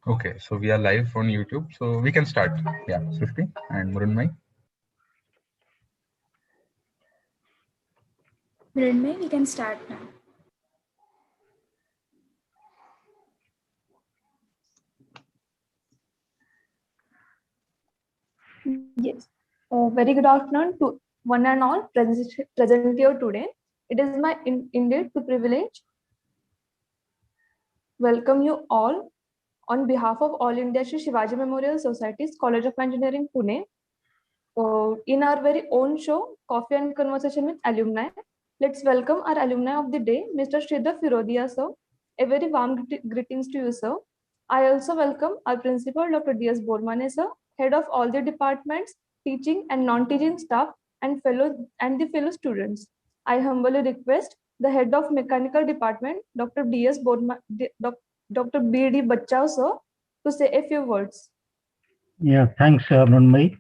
Okay, so we are live on YouTube, so we can start. Yeah, Srishti and Murunmai. Mridmay, we can start now. Yes. Very good afternoon to one and all present here today. It is my indeed to privilege welcome you all on behalf of All India Shri Shivaji Memorial Society's College of Engineering, Pune. In our very own show, Coffee and Conversation with Alumni, let's welcome our alumni of the day, Mr. Sridhar Firodia, sir. A very warm greetings to you, sir. I also welcome our principal, Dr. D.S. Bormane, sir, head of all the departments, teaching and non-teaching staff, and the fellow students. I humbly request the head of mechanical department, Dr. D.S. Dr. B.D. Bachao, sir, to say a few words. Yeah, thanks, Mrunmai.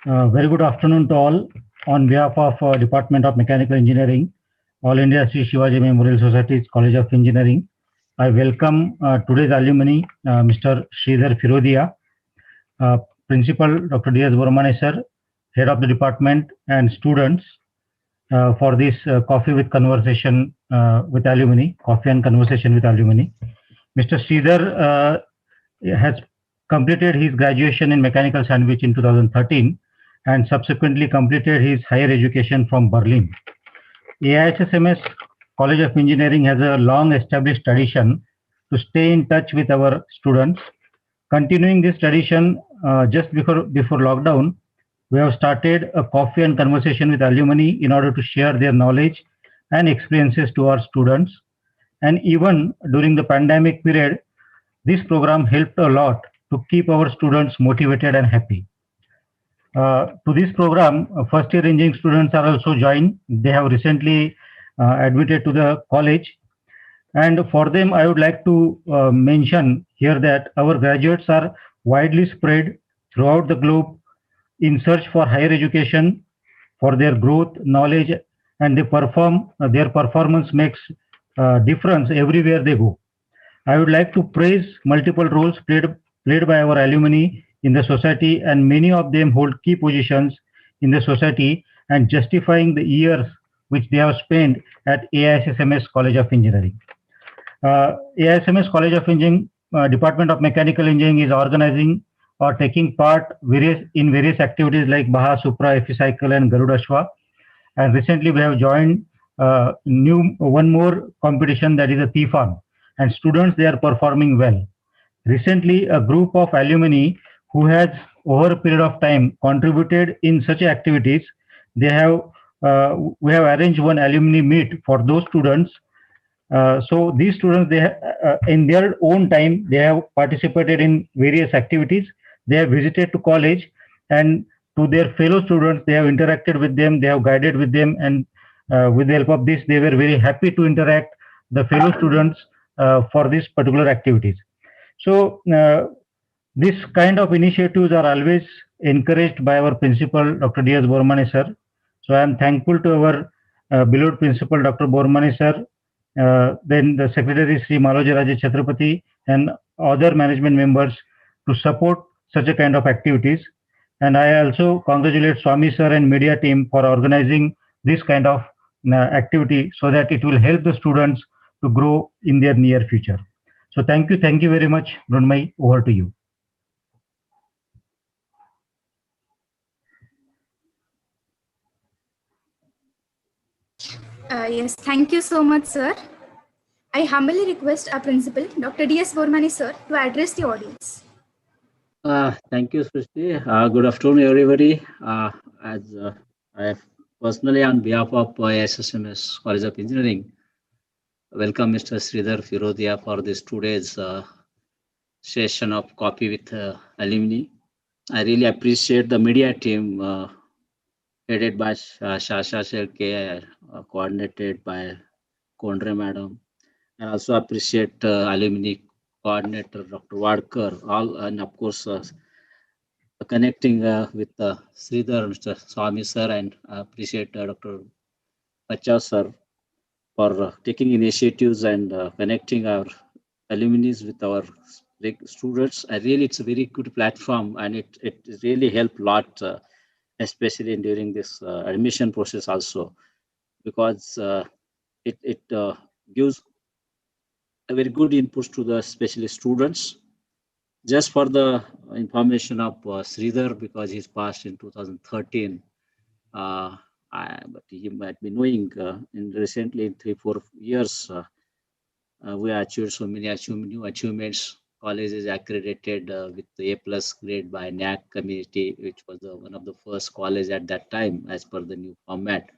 Very good afternoon to all. On behalf of Department of Mechanical Engineering, All India Sri Shivaji Memorial Society's College of Engineering, I welcome today's alumni, Mr. Sridhar Firodia, Principal Dr. D.S. Bormane sir, Head of the Department, and students for this Coffee with Conversation with Alumni, Coffee and Conversation with Alumni. Mr. Sridhar has completed his graduation in Mechanical Sandwich in 2013 and subsequently completed his higher education from Berlin. AISSMS College of Engineering has a long established tradition to stay in touch with our students. Continuing this tradition, just before lockdown, we have started a coffee and conversation with alumni in order to share their knowledge and experiences to our students. And even during the pandemic period, this program helped a lot to keep our students motivated and happy. To this program, first year engineering students are also joined. They have recently admitted to the college. And for them, I would like to mention here that our graduates are widely spread throughout the globe in search for higher education, for their growth, knowledge, and their performance makes difference everywhere they go. I would like to praise multiple roles played by our alumni in the society, and many of them hold key positions in the society and justifying the years which they have spent at AISSMS College of Engineering. AISSMS College of Engineering, Department of Mechanical Engineering is organizing or taking part in various activities like Baha, Supra, Eficycle, and Garudashwa. And recently we have joined one more competition, that is a T-Farm, and students, they are performing well. Recently, a group of alumni who has over a period of time contributed in such activities, we have arranged one alumni meet for those students. So these students, in their own time, they have participated in various activities. They have visited to college, and to their fellow students, they have interacted with them, they have guided with them, and with the help of this, they were very happy to interact the fellow students for these particular activities. So this kind of initiatives are always encouraged by our principal, Dr. D.S. Bormane sir. So I am thankful to our beloved principal, Dr. Bormane sir, then the secretary, Sri Maloja Raja Chhatrapati, and other management members to support such a kind of activities. And I also congratulate Swami sir and media team for organizing this kind of activity so that it will help the students to grow in their near future. So thank you very much, Brunmai. Over to you. Yes, thank you so much, sir. I humbly request our principal, Dr. D.S. Bormane, sir, to address the audience. Thank you, Srishti. Good afternoon, everybody. I have personally, on behalf of SSMS College of Engineering, welcome Mr. Sridhar Firodia for this today's session of Coffee with Alumni. I really appreciate the media team headed by Shasha Shelke, coordinated by Kondre Madam. I also appreciate alumni coordinator Dr. Wadkar, all, and of course connecting with Sridhar, Mr. Swami sir, and appreciate Dr. Pacha sir for taking initiatives and connecting our alumni with our students. Really, it's a very good platform, and it really helped a lot, especially during this admission process also, because it gives a very good inputs to the especially students. Just for the information of Sridhar, because he's passed in 2013, but he might be knowing in recently in 3 4 years we achieved so many new achievements. College is accredited with the A+ grade by NAC community, which was one of the first college at that time as per the new format.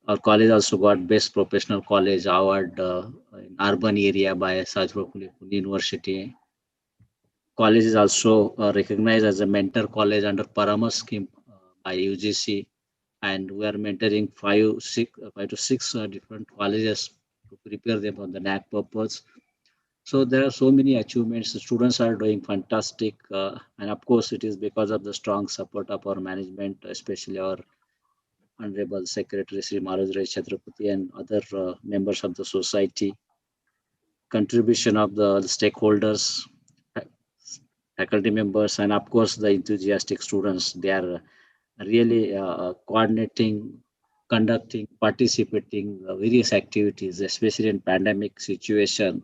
Our college also got Best Professional College award in urban area by Sajrokuli University. College is also recognized as a mentor college under Paramas scheme by UGC, and we are mentoring five to six different colleges to prepare them on the NAC purpose. So there are so many achievements. The students are doing fantastic, and of course, it is because of the strong support of our management, especially our Honorable Secretary Sri Maraj Rai Chhatrapati and other members of the society. Contribution of the stakeholders, faculty members, and of course the enthusiastic students. They are really coordinating, conducting, participating various activities, especially in pandemic situation.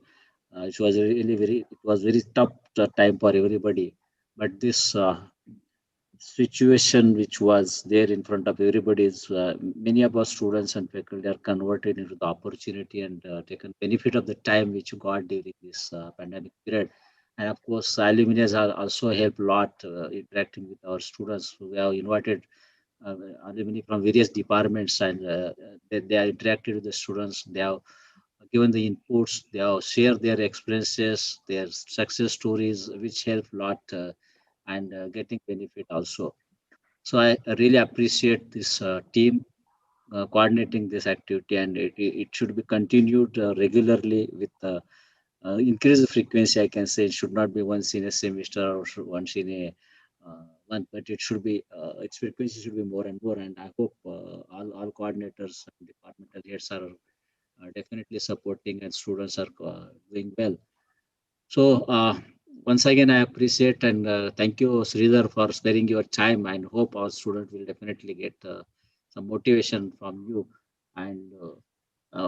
It was really it was very tough time for everybody. But this situation which was there in front of everybody is many of our students and faculty are converted into the opportunity and taken benefit of the time which you got during this pandemic period. And of course, alumni are also helped a lot interacting with our students. We have invited alumni from various departments, and they are interacted with the students. They have given the inputs. They have shared their experiences, their success stories, which help a lot and getting benefit also. So I really appreciate this team coordinating this activity, and it should be continued regularly with increased frequency. I can say it should not be once in a semester or once in a month, but it should be its frequency should be more and more. And I hope all coordinators and departmental heads are definitely supporting, and students are doing well. So once again, I appreciate and thank you, Sridhar, for sparing your time, and hope our student will definitely get some motivation from you. And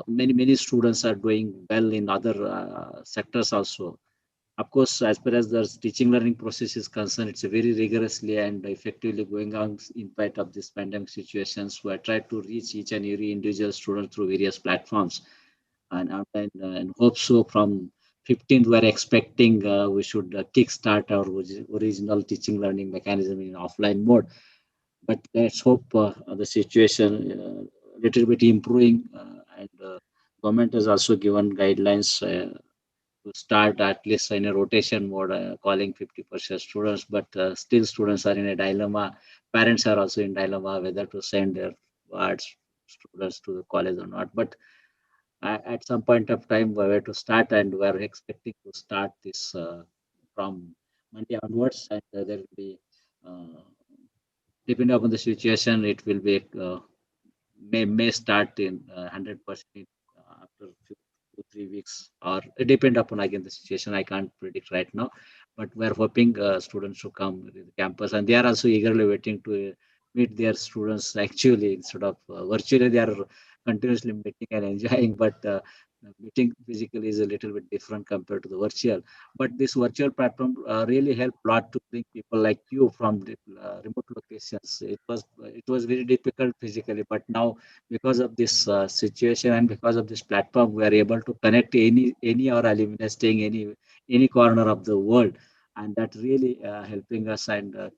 many students are doing well in other sectors also. Of course, as far as the teaching learning process is concerned, it's a very rigorously and effectively going on in spite of this pandemic situations. We are trying to reach each and every individual student through various platforms, and hope so from 15th we're expecting we should kickstart our original teaching learning mechanism in offline mode. But let's hope the situation little bit improving, and government has also given guidelines to start at least in a rotation mode, calling 50% students, but still students are in a dilemma. Parents are also in dilemma whether to send their wards students to the college or not. But at some point of time we were to start, and we are expecting to start this from Monday onwards, and there will be depending upon the situation, it will be may start in 100% after 2 3 weeks, or it depend upon again the situation. I can't predict right now, but we are hoping students to come to the campus, and they are also eagerly waiting to meet their students actually instead of virtually. They are continuously meeting and enjoying, but meeting physically is a little bit different compared to the virtual. But this virtual platform really helped a lot to bring people like you from the, remote locations. It was very difficult physically, but now because of this situation and because of this platform, we are able to connect any our alumni staying any corner of the world, and that really helping us. And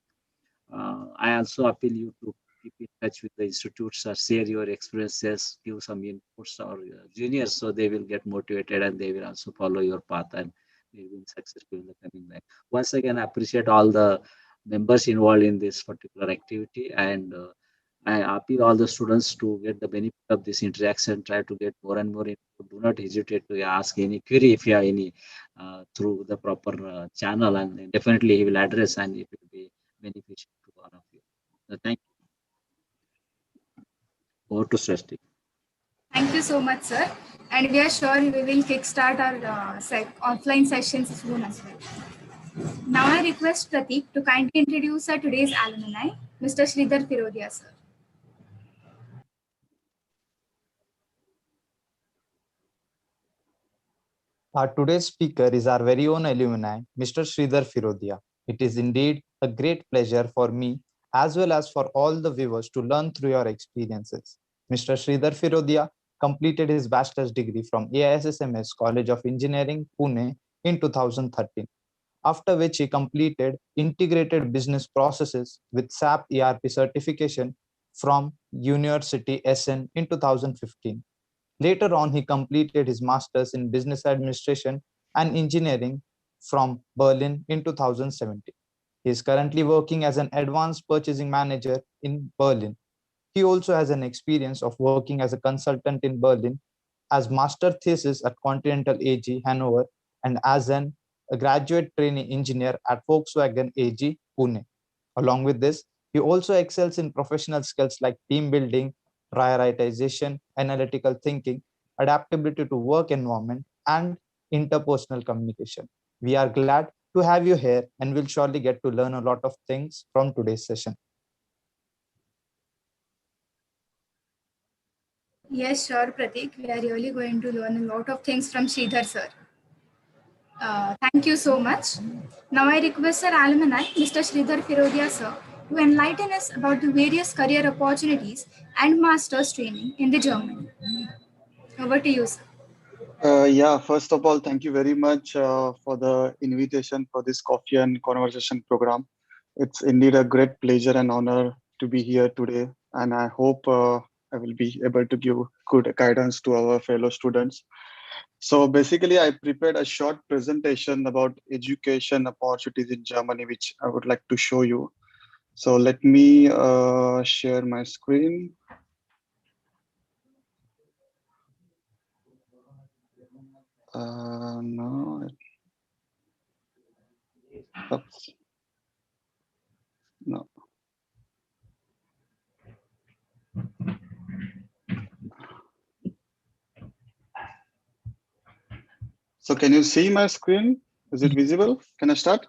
I also appeal you to keep in touch with the institutes, or share your experiences, give some inputs or juniors, so they will get motivated and they will also follow your path, and they will be successful in the coming life. Once again, I appreciate all the members involved in this particular activity, and I appeal all the students to get the benefit of this interaction. Try to get more and more input. Do not hesitate to ask any query if you have any through the proper channel, and definitely he will address, and it will be beneficial to all of you. So thank you. Over to Srishti. Thank you so much, sir. And we are sure we will kickstart our offline sessions soon as well. Now I request Pratik to kindly introduce our today's alumni, Mr. Sridhar Firodia, sir. Our today's speaker is our very own alumni, Mr. Sridhar Firodia. It is indeed a great pleasure for me as well as for all the viewers to learn through your experiences. Mr. Sridhar Firodia completed his bachelor's degree from AISSMS College of Engineering, Pune in 2013, after which he completed Integrated Business Processes with SAP ERP certification from University SN in 2015. Later on, he completed his master's in business administration and engineering from Berlin in 2017. He is currently working as an advanced purchasing manager in Berlin. He also has an experience of working as a consultant in Berlin, as master thesis at Continental AG Hanover, and as a graduate trainee engineer at Volkswagen AG Pune. Along with this, he also excels in professional skills like team building, prioritization, analytical thinking, adaptability to work environment, and interpersonal communication. We are glad to have you here and will surely get to learn a lot of things from today's session. Yes, sure, Pratik. We are really going to learn a lot of things from Sridhar, sir. Thank you so much. Now I request our alumni, Mr. Sridhar Firodia, sir, to enlighten us about the various career opportunities and master's training in the Germany. Over to you, sir. Yeah, first of all, thank you very much for the invitation for this coffee and conversation program. It's indeed a great pleasure and honor to be here today, and I hope I will be able to give good guidance to our fellow students. So basically, I prepared a short presentation about education opportunities in Germany, which I would like to show you. So let me share my screen. No. Oops. No. So can you see my screen? Is it visible? Can I start?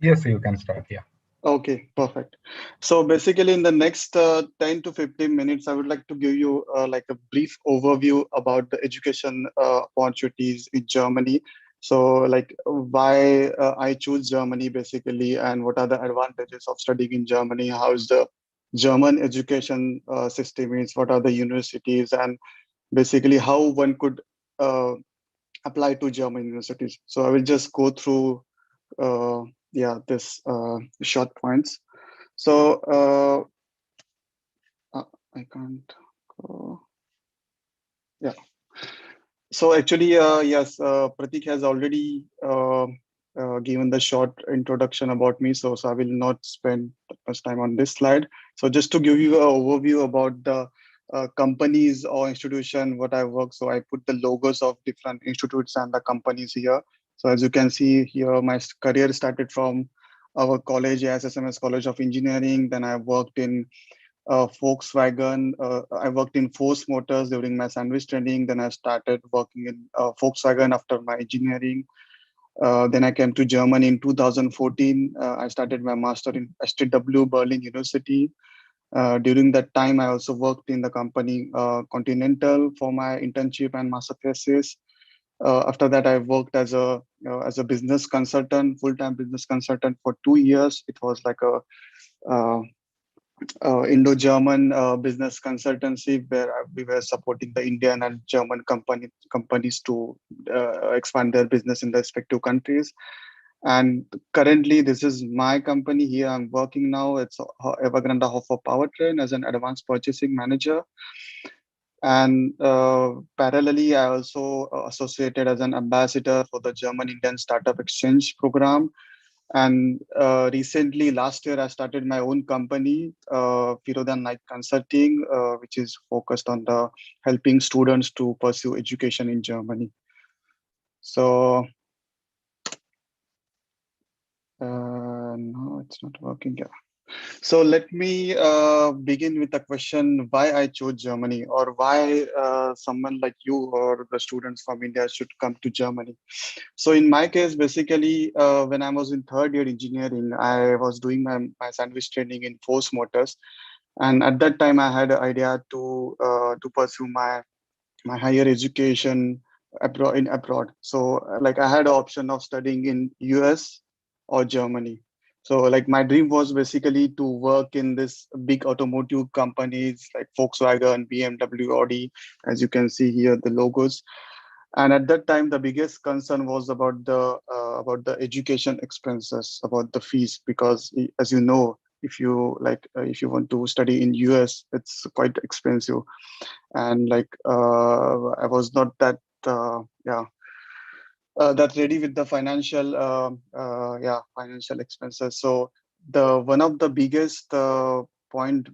Yes, you can start. Yeah. Okay, perfect. So basically in the next 10 to 15 minutes, I would like to give you like a brief overview about the education opportunities in Germany. So like why I choose Germany basically, and what are the advantages of studying in Germany? How is the German education system is, what are the universities, and basically how one could apply to German universities. So I will just go through this short points. So I can't go. Yeah. So actually, yes, Pratik has already given the short introduction about me, so I will not spend much time on this slide. So just to give you an overview about the companies or institution what I work. So I put the logos of different institutes and the companies here. So as you can see here, my career started from our college, SSMS College of Engineering. Then I worked in Volkswagen. I worked in Force Motors during my sandwich training. Then I started working in Volkswagen after my engineering. Then I came to Germany in 2014. I started my master in STW Berlin University. During that time, I also worked in the company Continental for my internship and master thesis. After that, I worked as a business consultant, full-time business consultant for 2 years. It was like a Indo-German business consultancy where we were supporting the Indian and German companies to expand their business in the respective countries. And currently, this is my company here. I'm working now. It's Evergrande Hofer Powertrain as an advanced purchasing manager. And parallelly, I also associated as an ambassador for the German Indian Startup Exchange program. And recently, last year, I started my own company, Firodan Knight Consulting, which is focused on the helping students to pursue education in Germany. So, no, it's not working. Yeah. So let me begin with a question: why I chose Germany, or why someone like you or the students from India should come to Germany. So in my case, basically, when I was in third year engineering, I was doing my sandwich training in Force Motors, and at that time, I had an idea to pursue my higher education abroad. So like I had an option of studying in US or Germany. So like my dream was basically to work in this big automotive companies like Volkswagen, BMW, Audi, as you can see here, the logos. And at that time, the biggest concern was about the education expenses, about the fees, because as you know, if you want to study in US, it's quite expensive, and like I was not that that ready with the financial expenses. So the one of the biggest point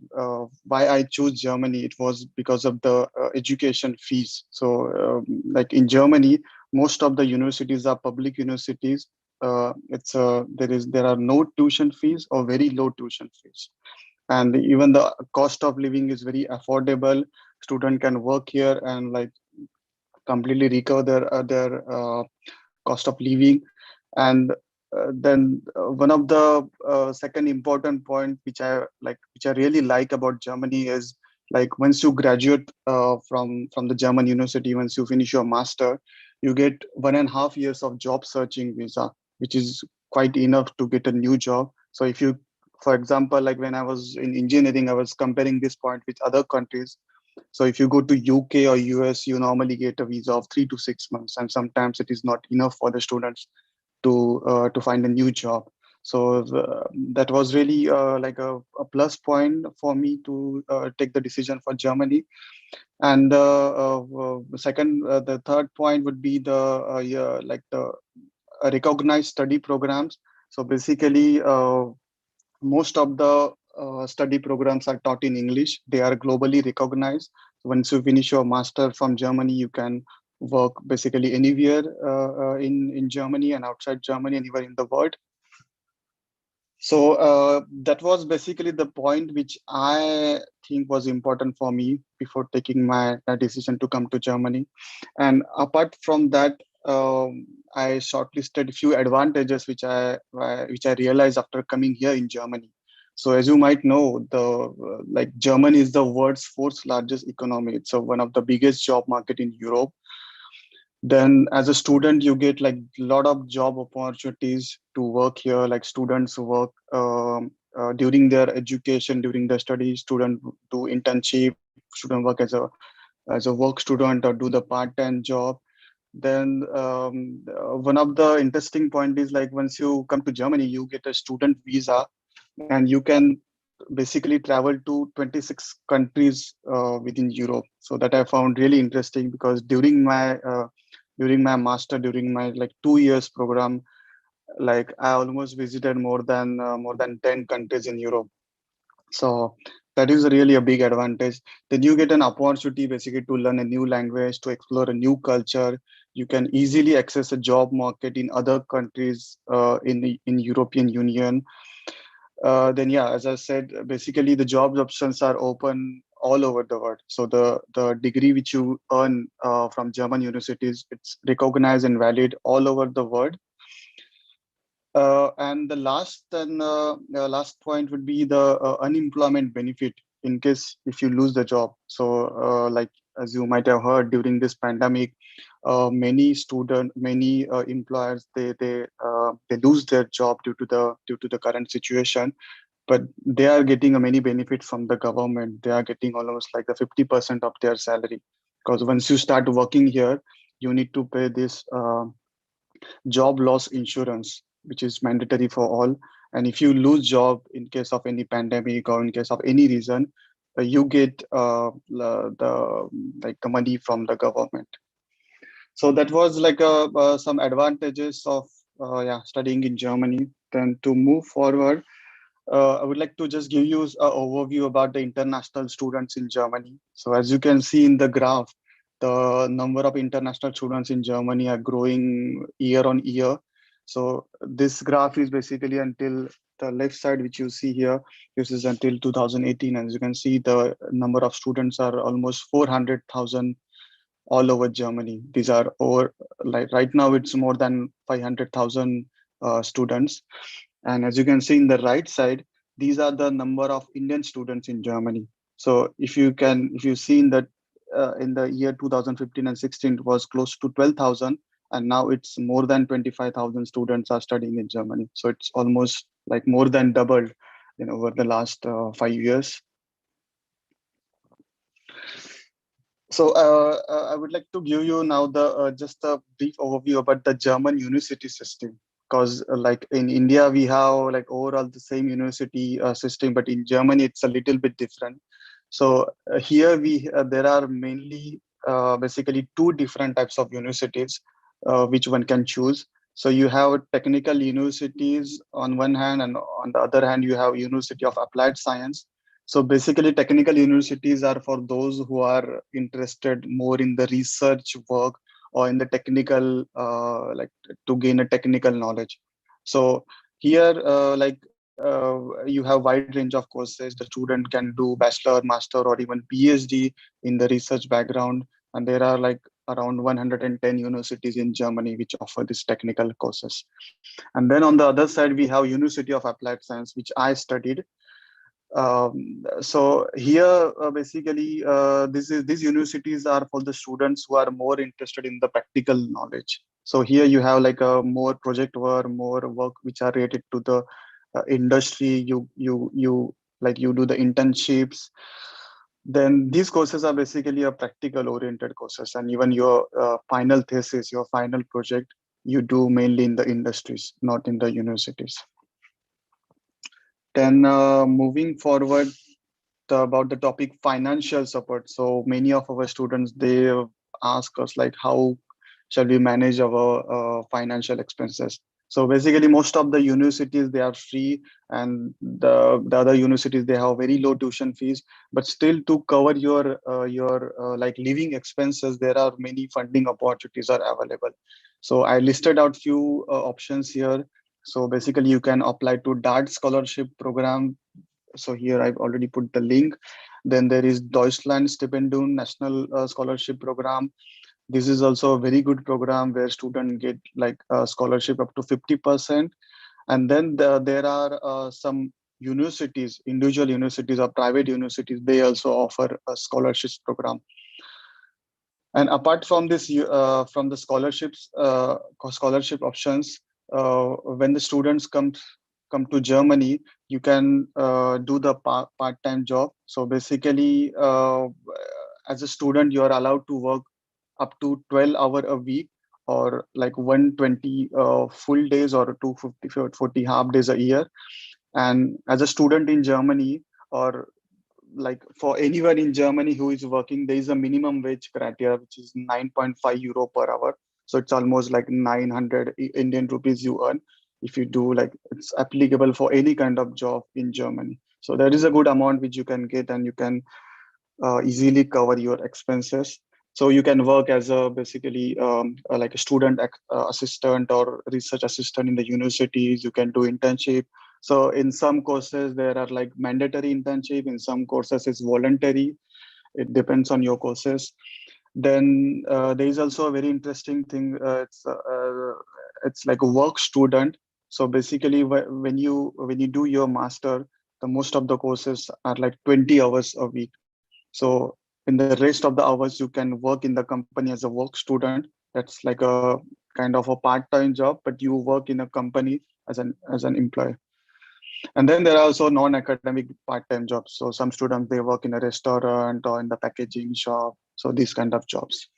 why I chose Germany, it was because of the education fees. So like in Germany, most of the universities are public universities. There are no tuition fees or very low tuition fees, and even the cost of living is very affordable. Student can work here and like completely recover their cost of living. And then one of the second important point which I really like about Germany is like once you graduate from the German university, once you finish your master, you get 1.5 years of job searching visa, which is quite enough to get a new job. So if you, for example, like when I was in engineering, I was comparing this point with other countries. So if you go to UK or US, you normally get a visa of 3 to 6 months, and sometimes it is not enough for the students to find a new job. So that was really like a plus point for me to take the decision for Germany. And the third point would be the recognized study programs. So basically, most of the study programs are taught in English. They are globally recognized. Once you finish your master from Germany, you can work basically anywhere in Germany and outside Germany, anywhere in the world. So that was basically the point which I think was important for me before taking my decision to come to Germany. And apart from that, I shortlisted a few advantages which I realized after coming here in Germany. So as you might know, like Germany is the world's fourth largest economy. It's one of the biggest job market in Europe. Then as a student, you get like a lot of job opportunities to work here. Like students work during their education, during their studies. Student do internship, student work as a work student or do the part-time job. Then one of the interesting point is like once you come to Germany, you get a student visa, and you can basically travel to 26 countries within Europe. So that I found really interesting, because during my master, during my like 2 years program, like I almost visited more than 10 countries in Europe. So that is really a big advantage. Then you get an opportunity basically to learn a new language, to explore a new culture. You can easily access a job market in other countries in European Union. Then yeah, as I said, basically the job options are open all over the world. So the degree which you earn from German universities, it's recognized and valid all over the world. And the last point would be the unemployment benefit in case if you lose the job. So like as you might have heard, during this pandemic, many employers, they lose their job due to the current situation, but they are getting a many benefit from the government. They are getting almost like the 50% of their salary, because once you start working here, you need to pay this job loss insurance, which is mandatory for all. And if you lose job in case of any pandemic or in case of any reason, you get the money from the government. So that was like some advantages of studying in Germany. Then to move forward, I would like to just give you an overview about the international students in Germany. So as you can see in the graph, the number of international students in Germany are growing year on year. So this graph is basically until the left side, which you see here, this is until 2018. As you can see, the number of students are almost 400,000 all over Germany. These are over, like right now, it's more than 500,000 students. And as you can see in the right side, these are the number of Indian students in Germany. So if you see in the year 2015 and 16, it was close to 12,000, and now it's more than 25,000 students are studying in Germany. So it's almost like more than doubled, over the last 5 years. So I would like to give you now the just a brief overview about the German university system, because like in India we have like overall the same university system, but in Germany it's a little bit different. So here there are mainly basically two different types of universities which one can choose. So you have technical universities on one hand, and on the other hand you have University of Applied Science. So basically, technical universities are for those who are interested more in the research work or in the technical, like to gain a technical knowledge. So here, you have wide range of courses. The student can do bachelor, master, or even PhD in the research background. And there are like around 110 universities in Germany which offer these technical courses. And then on the other side, we have University of Applied Science, which I studied. So here, basically, these universities are for the students who are more interested in the practical knowledge. So here you have like a more project work, more work which are related to the industry. You do the internships. Then these courses are basically a practical oriented courses, and even your final thesis, your final project, you do mainly in the industries, not in the universities. Then moving forward about the topic financial support. So many of our students, they ask us like, how shall we manage our financial expenses? So basically most of the universities, they are free, and the other universities, they have very low tuition fees, but still to cover your like living expenses, there are many funding opportunities are available. So I listed out few options here. So basically you can apply to DART scholarship program. So here I've already put the link. Then there is Deutschland Stipendium National Scholarship Program. This is also a very good program where students get like a scholarship up to 50%. And then there are some universities, individual universities or private universities, they also offer a scholarships program. And apart from this, from the scholarship options, when the students come to Germany, you can do the part-time job. So basically, as a student, you are allowed to work up to 12 hours a week, or like 120 full days, or 240 half days a year. And as a student in Germany, or like for anyone in Germany who is working, there is a minimum wage criteria, which is 9.5 euro per hour. So it's almost like 900 Indian rupees you earn if you do, like it's applicable for any kind of job in Germany. So there is a good amount which you can get, and you can easily cover your expenses. So you can work as a basically like a student assistant or research assistant in the universities. You can do internship. So in some courses, there are like mandatory internship. In some courses, it's voluntary. It depends on your courses. Then there is also a very interesting thing. It's like a work student. So basically, when you do your master, the most of the courses are like 20 hours a week. So in the rest of the hours, you can work in the company as a work student. That's like a kind of a part-time job, but you work in a company as an employee. And then there are also non-academic part-time jobs. So some students, they work in a restaurant or in the packaging shop. So these kind of jobs.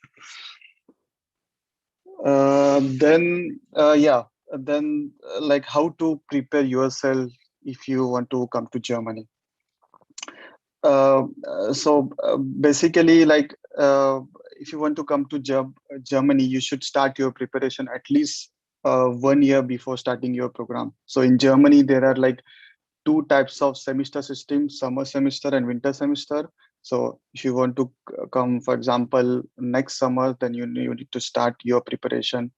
Then like how to prepare yourself if you want to come to Germany. Basically, like if you want to come to Germany, you should start your preparation at least 1 year before starting your program. So in Germany, there are like two types of semester system: summer semester and winter semester. So if you want to come, for example, next summer, then you need to start your preparation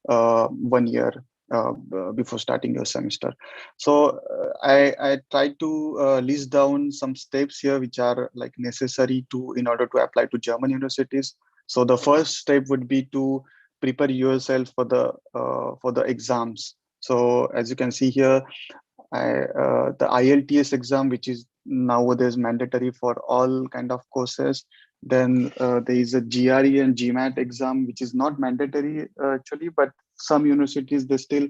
1 year before starting your semester. So I tried to list down some steps here which are like necessary to in order to apply to German universities. So the first step would be to prepare yourself for the exams. So as you can see here, the IELTS exam, which is nowadays mandatory for all kind of courses. Then there is a GRE and GMAT exam, which is not mandatory actually, but some universities they still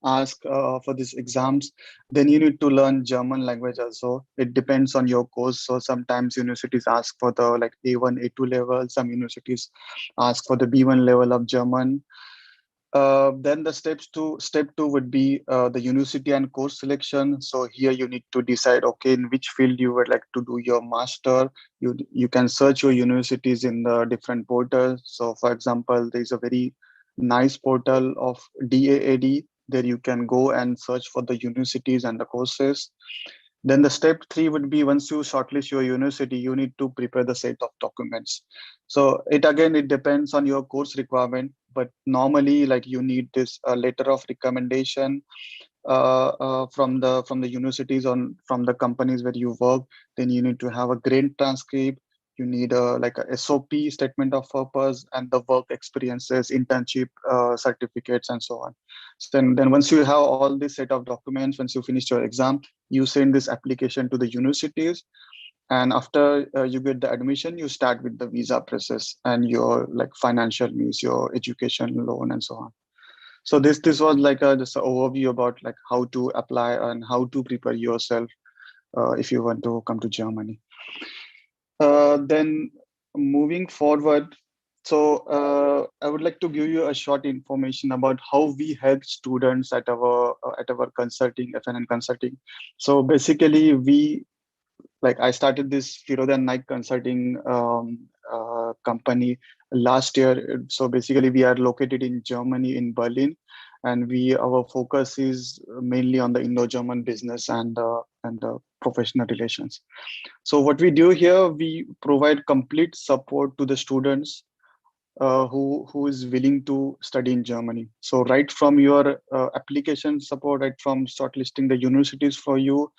ask for these exams. Then you need to learn German language also. It depends on your course. So sometimes universities ask for the like A1, A2 level. Some universities ask for the B1 level of German. Then the step two would be the university and course selection. So here you need to decide, okay, in which field you would like to do your master. You can search your universities in the different portals. So for example, there is a very nice portal of DAAD. There you can go and search for the universities and the courses. Then the step three would be once you shortlist your university, you need to prepare the set of documents. So it depends on your course requirement, but normally like you need this letter of recommendation from the universities on from the companies where you work. Then you need to have a grant transcript. You need like a SOP, statement of purpose, and the work experiences, internship certificates, and so on. So then once you have all this set of documents, once you finish your exam, you send this application to the universities. And after you get the admission, you start with the visa process and your like financial means, your education loan, and so on. So this was like just an overview about like how to apply and how to prepare yourself if you want to come to Germany. Then moving forward, so I would like to give you a short information about how we help students at our consulting, FNN consulting. So basically, I started this Firoz and Naik consulting company last year. So basically, we are located in Germany, in Berlin, and our focus is mainly on the Indo-German business and professional relations. So what we do here, we provide complete support to the students who is willing to study in Germany. So right from your application support, right from shortlisting the universities for you,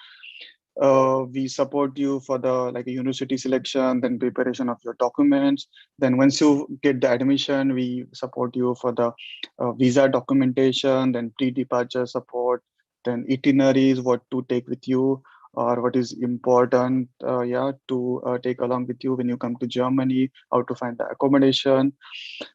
we support you for the like a university selection, then preparation of your documents. Then once you get the admission, we support you for the visa documentation, then pre-departure support, then itineraries, what to take with you or what is important to take along with you when you come to Germany, how to find the accommodation.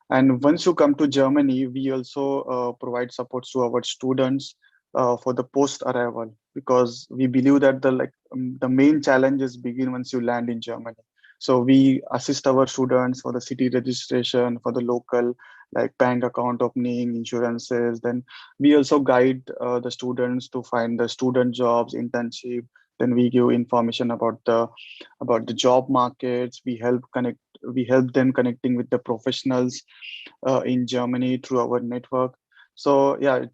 And once you come to Germany, we also provide supports to our students for the post arrival, because we believe that the main challenges begin once you land in Germany. So we assist our students for the city registration, for the local like bank account opening, insurances. Then we also guide the students to find the student jobs, internship. Then we give information about the job markets. We help them connecting with the professionals in Germany through our network. So yeah,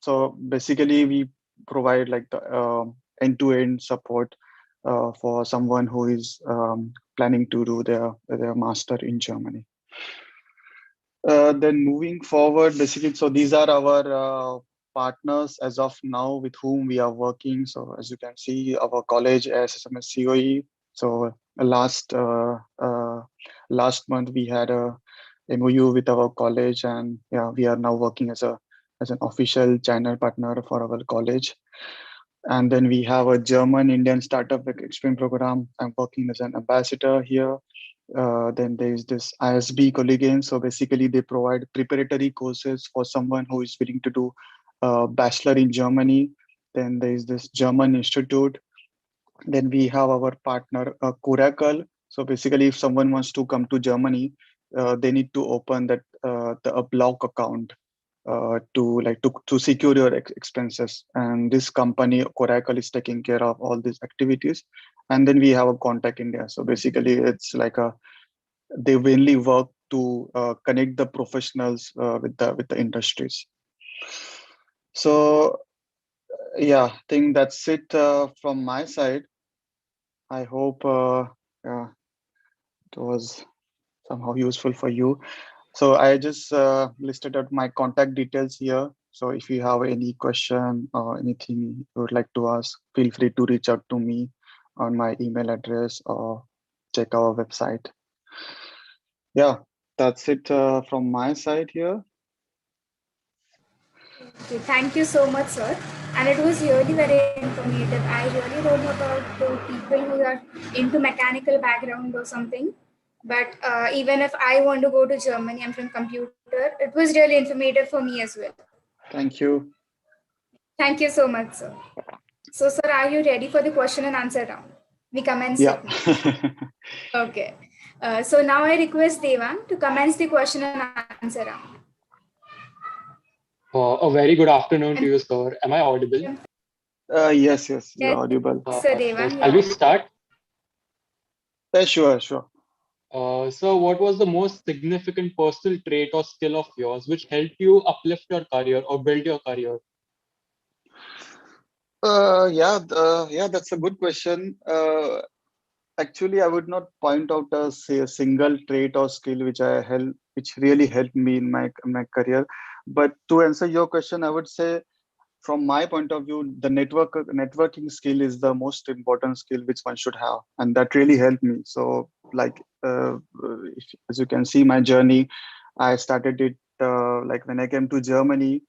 so basically we provide like the end-to-end support for someone who is planning to do their master in Germany. Then moving forward, basically, so these are our partners as of now with whom we are working. So as you can see, our college SSMS COE. So last month we had a MOU with our college, and yeah, we are now working as an official channel partner for our college. And then we have a German Indian startup experience program. I'm working as an ambassador here. Then there is this ISB collegium. So basically they provide preparatory courses for someone who is willing to do a bachelor in Germany. Then there is this German Institute. Then we have our partner Coracle. So basically if someone wants to come to Germany, they need to open a blog account to secure your expenses. And this company Coracle is taking care of all these activities. And then we have a Contact India. So basically it's like they mainly work to connect the professionals with the industries. So yeah, I think that's it from my side. I hope it was somehow useful for you. So I just listed out my contact details here. So if you have any question or anything you would like to ask, feel free to reach out to me on my email address or check our website. Yeah, that's it from my side here. Okay, thank you so much, sir. And it was really very informative. I really don't know about the people who are into mechanical background or something. But even if I want to go to Germany, I'm from computer. It was really informative for me as well. Thank you. Thank you so much, sir. So, sir, are you ready for the question and answer round? We commence Yeah. it now. Okay. So now I request Devang to commence the question and answer round. A very good afternoon to you, sir. Am I audible? Yes, you're Yes, audible. sir, Devang. So shall we start? Sure. So, what was the most significant personal trait or skill of yours which helped you uplift your career or build your career? Yeah, that's a good question. Actually, I would not point out a single trait or skill which really helped me in my career. But to answer your question, I would say, from my point of view, the networking skill is the most important skill which one should have, and that really helped me. So, like, as you can see, my journey, I started it like when I came to Germany.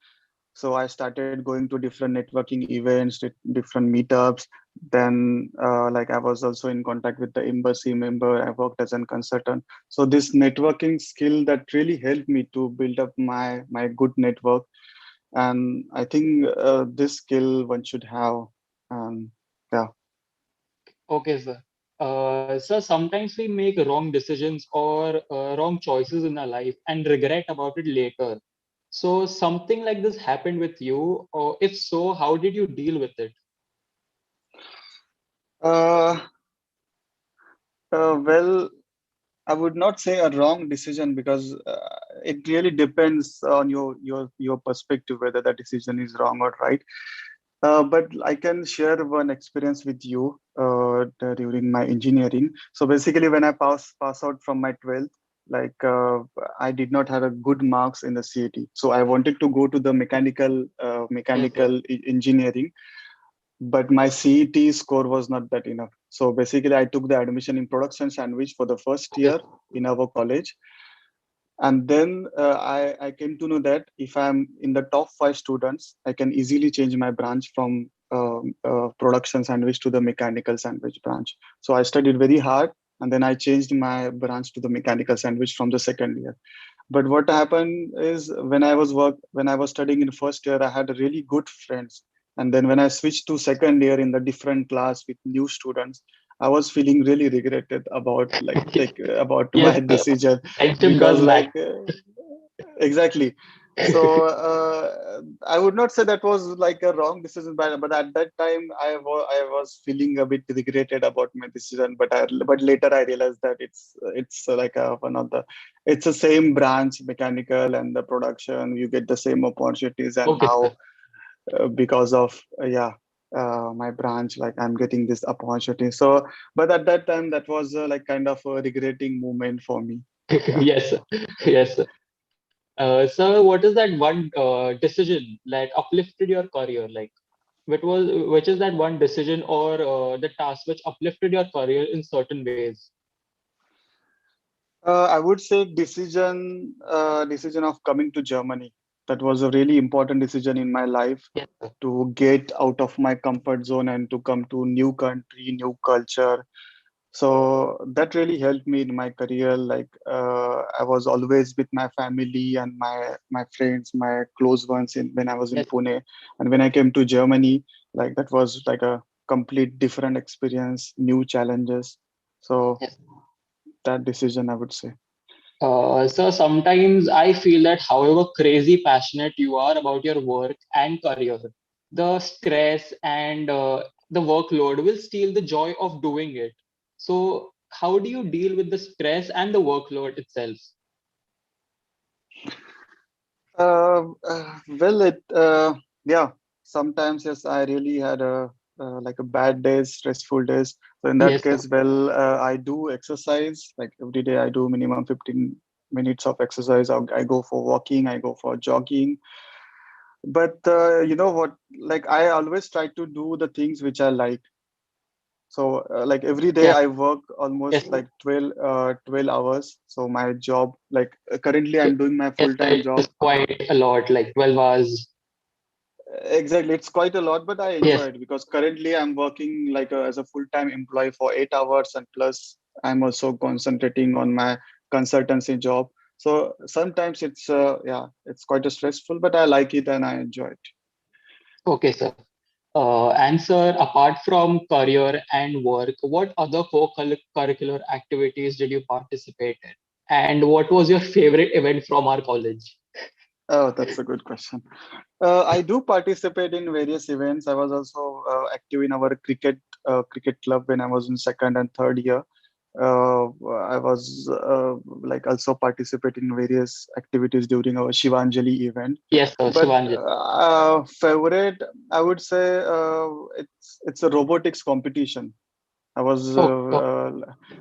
So I started going to different networking events, different meetups. Then, like, I was also in contact with the embassy member. I worked as a consultant. So this networking skill that really helped me to build up my good network. And I think this skill one should have. Yeah. Okay, sir. So sometimes we make wrong decisions or wrong choices in our life and regret about it later. So something like this happened with you, or if so, how did you deal with it? Uh, well, I would not say a wrong decision because it really depends on your perspective whether that decision is wrong or right. But I can share one experience with you during my engineering. So basically, when I pass out from my 12th, like I did not have a good marks in the CAT. So I wanted to go to the Yes, sir. engineering, but my CET score was not that enough. So basically, I took the admission in production sandwich for the first Okay, year in our college. And then I came to know that if I'm in the top 5 students, I can easily change my branch from production sandwich to the mechanical sandwich branch. So I studied very hard, and then I changed my branch to the mechanical sandwich from the second year. But what happened is when I was studying in first year, I had really good friends. And then when I switched to second year in the different class with new students, I was feeling really regretted about about my yes, sir. decision Friendship because does matter. exactly. So I would not say that was like a wrong decision, but at that time I was feeling a bit regretted about my decision. But later I realized that it's like one of the it's the same branch, mechanical and the production. You get the same opportunities, and Okay, now sir. because of my branch, like I'm getting this opportunity. So, but at that time, that was like kind of a regretting moment for me. Yeah. Yes, sir. Yes, sir. So what is that one decision that uplifted your career? Like, which is that one decision or the task which uplifted your career in certain ways? I would say decision of coming to Germany. That was a really important decision in my life, Yes, sir. to get out of my comfort zone and to come to new country, new culture. So that really helped me in my career. Like I was always with my family and my friends, my close ones when I was in Yes, Pune. And when I came to Germany, like that was like a complete different experience, new challenges. So yes. that decision, I would say. So sometimes I feel that however crazy passionate you are about your work and career, the stress and the workload will steal the joy of doing it. So how do you deal with the stress and the workload itself? Well, yeah, sometimes, yes, I really had like a bad days, stressful days. So in that Yes, sir. case, well, I do exercise like every day. I do minimum 15 minutes of exercise. I go for walking, I go for jogging. But you know what? Like I always try to do the things which I like. So like every day Yeah. I work Yes, almost sir. like 12 hours. So my job, like currently Ye- I'm doing my Yes, sir. full-time It is job. quite a lot, like 12 hours. Exactly, it's quite a lot, but I enjoy Yes. it because currently I'm working like as a full-time employee for 8 hours, and plus I'm also concentrating on my consultancy job. So sometimes it's yeah, it's quite a stressful, but I like it and I enjoy it. Okay, sir. And sir, apart from career and work, what other co-curricular activities did you participate in? And what was your favorite event from our college? Oh, that's a good question. I do participate in various events. I was also active in our cricket club when I was in second and third year. I was like also participate in various activities during our Shivanjali event. Yes, sir, But Shivanjan. favorite, I would say it's a robotics competition. I was Oh, oh,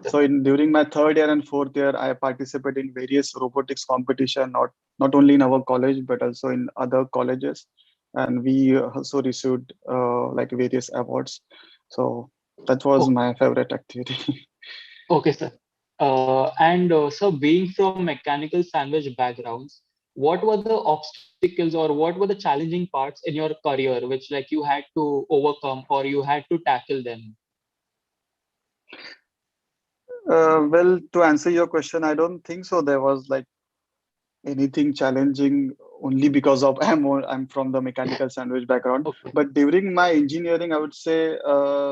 so in during my third year and fourth year, I participated in various robotics competition, not only in our college but also in other colleges, and we also received like various awards. So that was oh, my favorite activity. okay, sir. And so being from mechanical sandwich backgrounds, what were the obstacles or what were the challenging parts in your career which like you had to overcome or you had to tackle them? Well, to answer your question, I don't think so. There was like anything challenging only because of I'm from the mechanical sandwich background. Okay, But during my engineering, I would say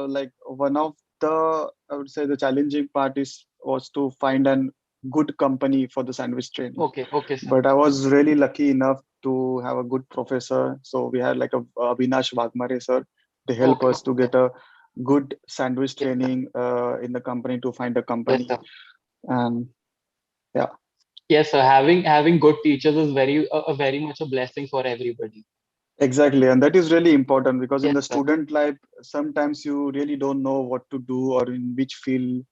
like one of the I would say the challenging part is was to find an good company for the sandwich training. okay, okay, sir. But I was really lucky enough to have a good professor. So we had like a Avinash Wagmare sir. They help Okay, us to get a good sandwich yes, sir. training in the company to find a Yes, company. sir. And yeah. Yes, sir. Having good teachers is very very much a blessing for everybody. Exactly, and that is really important because in Yes, the sir. student life, sometimes you really don't know what to do or in which field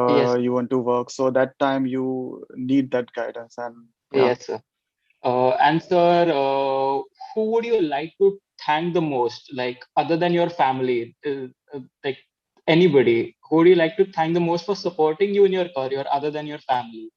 Yes, you want to work. So that time you need that guidance, and yeah, yes, sir. And sir, who would you like to thank the most, like other than your family, like anybody? Who would you like to thank the most for supporting you in your career, other than your family?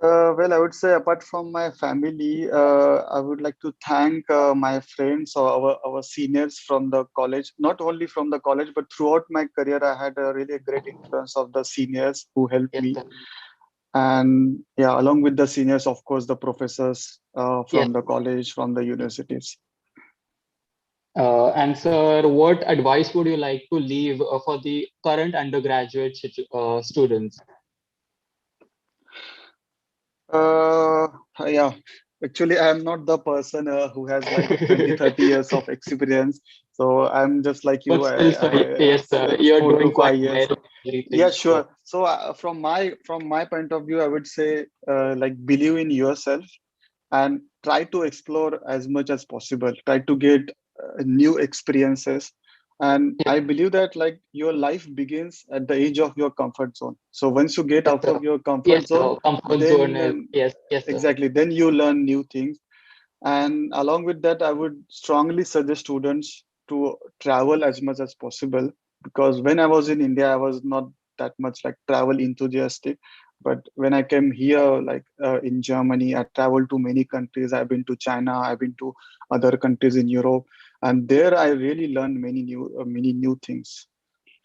well, I would say apart from my family, I would like to thank my friends or our seniors from the college. Not only from the college, but throughout my career, I had a really great influence of the seniors who helped Yes, me. sir. And yeah, along with the seniors, of course, the professors Yes. from the college, from the universities. And sir, what advice would you like to leave for the current undergraduate students? Uh, yeah, actually, I'm not the person who has like 20, 30 years of experience. So I'm just like But you. still, sir, yes, sir, It's you're four to doing quite five well years. in everything. Yeah, Yes, sure. So from my point of view, I would say like believe in yourself and try to explore as much as possible. Try to get new experiences. And yes, I believe that like your life begins at the age of your comfort zone. So once you get yes, out sir. of your Yes, comfort zone, sir. Comfort zone then is yes, yes, sir. exactly, then you learn new things. And along with that, I would strongly suggest students to travel as much as possible because when I was in India, I was not that much like travel enthusiastic. But when I came here, like in Germany, I traveled to many countries. I've been to China, I've been to other countries in Europe, and there I really learned many new things.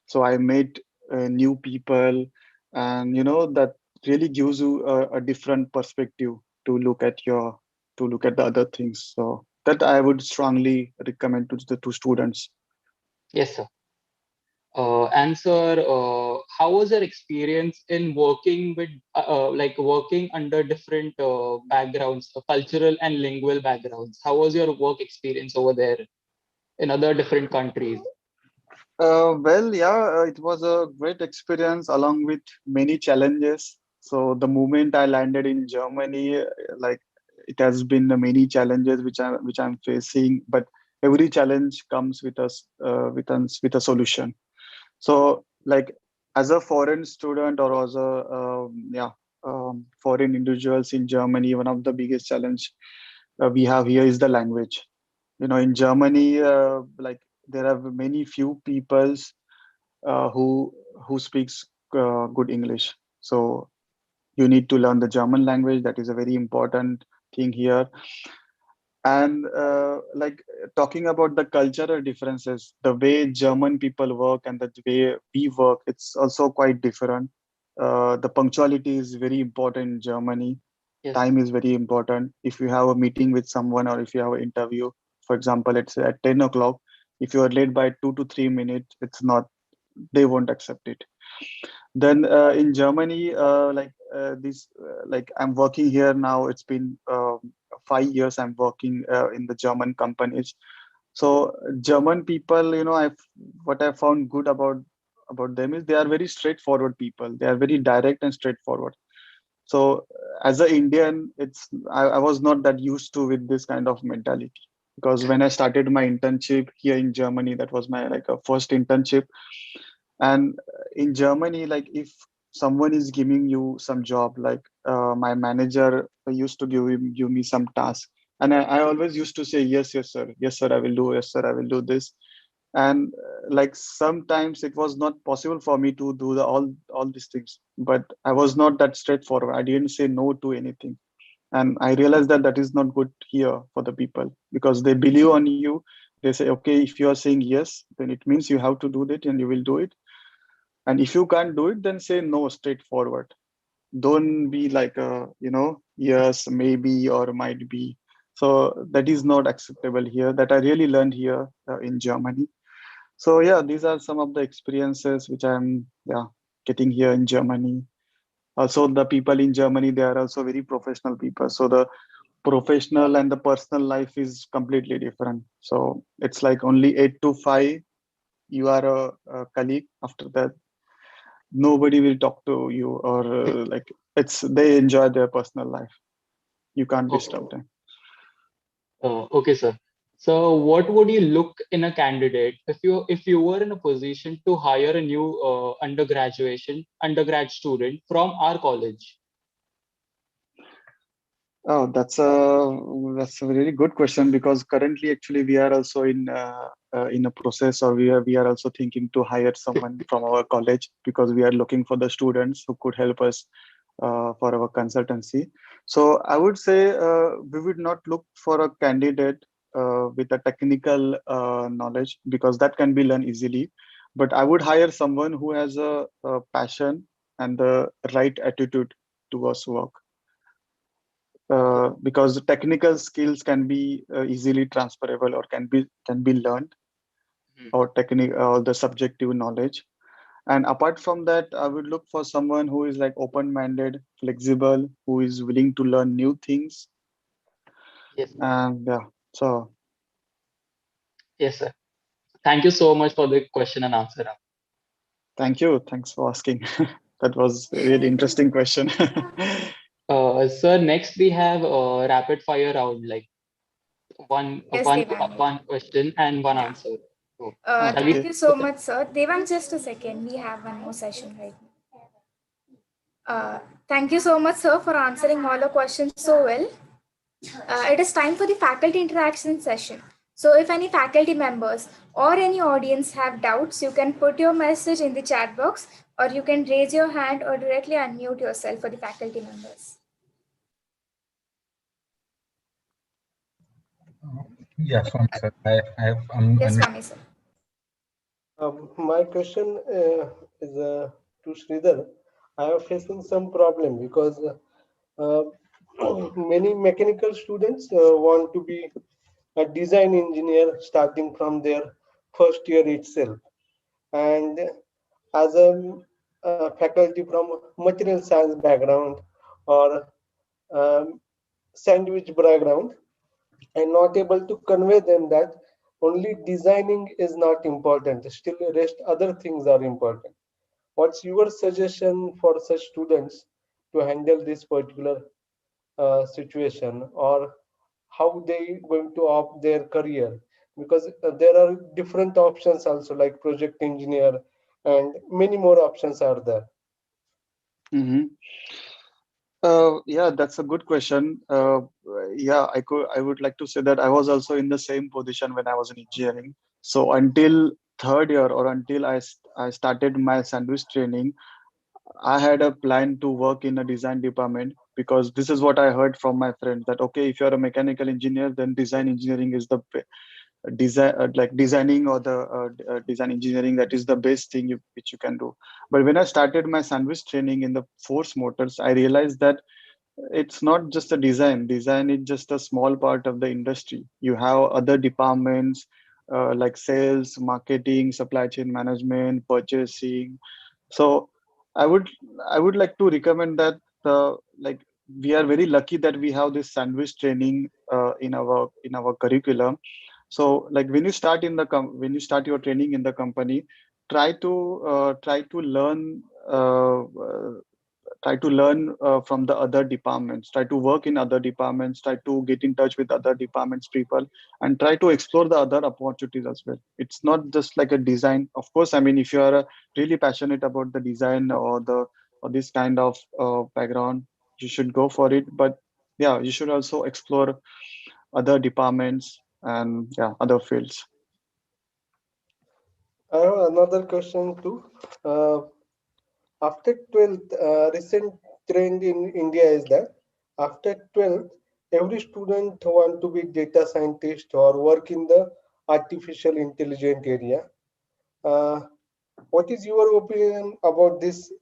So I met new people, and you know that really gives you a different perspective to look at your to look at the other things. So that I would strongly recommend to the to students. Yes, sir. And sir, how was your experience in working with, like working under different backgrounds, cultural and lingual backgrounds? How was your work experience over there in other different countries? Well, yeah, it was a great experience along with many challenges. So the moment I landed in Germany, like it has been many challenges which I'm facing, but every challenge comes with us with a solution. So like as a foreign student or as a foreign individuals in Germany, one of the biggest challenge we have here is the language. In Germany, like there are many few peoples who speaks good English. So you need to learn the German language. That is a very important thing here. And like talking about the cultural differences, the way German people work and the way we work, it's also quite different. The punctuality is very important in Germany. Yes. Time is very important. If you have a meeting with someone or if you have an interview, for example, it's at 10 o'clock. If you are late by 2 to 3 minutes, it's not, they won't accept it. Then in Germany, like I'm working here now. It's been 5 years I'm working in the German companies. So German people, what I found good about them is they are very straightforward people. They are very direct and straightforward. So as an Indian, I was not that used to with this kind of mentality, because when I started my internship here in Germany, that was my like a first internship. And in Germany, like if someone is giving you some job, like my manager used to give me some task, and I always used to say yes, yes sir, yes sir, I will do, yes sir, I will do this. And like sometimes it was not possible for me to do all these things, but I was not that straightforward. I didn't say no to anything. And I realized that that is not good here for the people, because they believe on you. They say, okay, if you are saying yes, then it means you have to do that and you will do it. And if you can't do it, then say no straightforward. Don't be like yes, maybe, or might be. So that is not acceptable here, that I really learned here in Germany. So yeah, these are some of the experiences which I'm getting here in Germany. Also, the people in Germany, they are also very professional people. So the professional and the personal life is completely different. So it's like only 8 to 5, you are a colleague. After that, nobody will talk to you, or like they enjoy their personal life. You can't disturb them. Okay, sir. So, what would you look in a candidate if you were in a position to hire a new undergrad student from our college? Oh, that's a really good question, because currently actually we are also in a process, or we are also thinking to hire someone from our college, because we are looking for the students who could help us for our consultancy. So I would say we would not look for a candidate with a technical knowledge, because that can be learned easily. But I would hire someone who has a passion and the right attitude towards work. Because the technical skills can be easily transferable, or can be learned, or or the subjective knowledge. And apart from that, I would look for someone who is like open-minded, flexible, who is willing to learn new things. Yes. And yeah, so Yes, sir. Thank you so much for the question and answer. thank you. Thanks for asking. That was a really interesting question. Sir, next we have a rapid fire round, like one Yes, one Devang. one question and one answer. So, shall we Thank Okay. you so much, sir. Devang, just a second. We have one more session right now. Thank you so much, sir, for answering all the questions so well. It is time for the faculty interaction session. So if any faculty members or any audience have doubts, you can put your message in the chat box, or you can raise your hand or directly unmute yourself for the faculty members. Yeah, Swami sir. I have Yes, Swami, sir. My question is to Sridhar. I am facing some problem because uh, many mechanical students want to be a design engineer starting from their first year itself. And as a faculty from material science background or um, sandwich background, I'm not able to convey them that only designing is not important. Still, rest other things are important. What's your suggestion for such students to handle this particular situation, or how they going to opt their career? Because there are different options also, like project engineer, and many more options are there. Mm-hmm. Yeah, that's a good question. Yeah, I would like to say that I was also in the same position when I was in engineering. So until third year or until I started my sandwich training, I had a plan to work in a design department because this is what I heard from my friends that okay, if you're a mechanical engineer, then design engineering is the design like designing or the design engineering, that is the best thing which you can do. But when I started my sandwich training in the force motors, I realized that it's not just a design is just a small part of the industry. You have other departments like sales, marketing, supply chain management, purchasing. So i would I would like to recommend that like we are very lucky that we have this sandwich training in our curriculum. So like when you start in the when you start your training in the company, try to learn from the other departments, try to work in other departments, try to get in touch with other departments people, and try to explore the other opportunities as well. It's not just like a design. Of course, I mean, if you are really passionate about the design or this kind of background, you should go for it. But yeah, you should also explore other departments and yeah, other fields. I have another question too. Uh, After 12th, recent trend in India is that after 12th, every student want to be data scientist or work in the artificial intelligence area. Uh, what is your opinion about this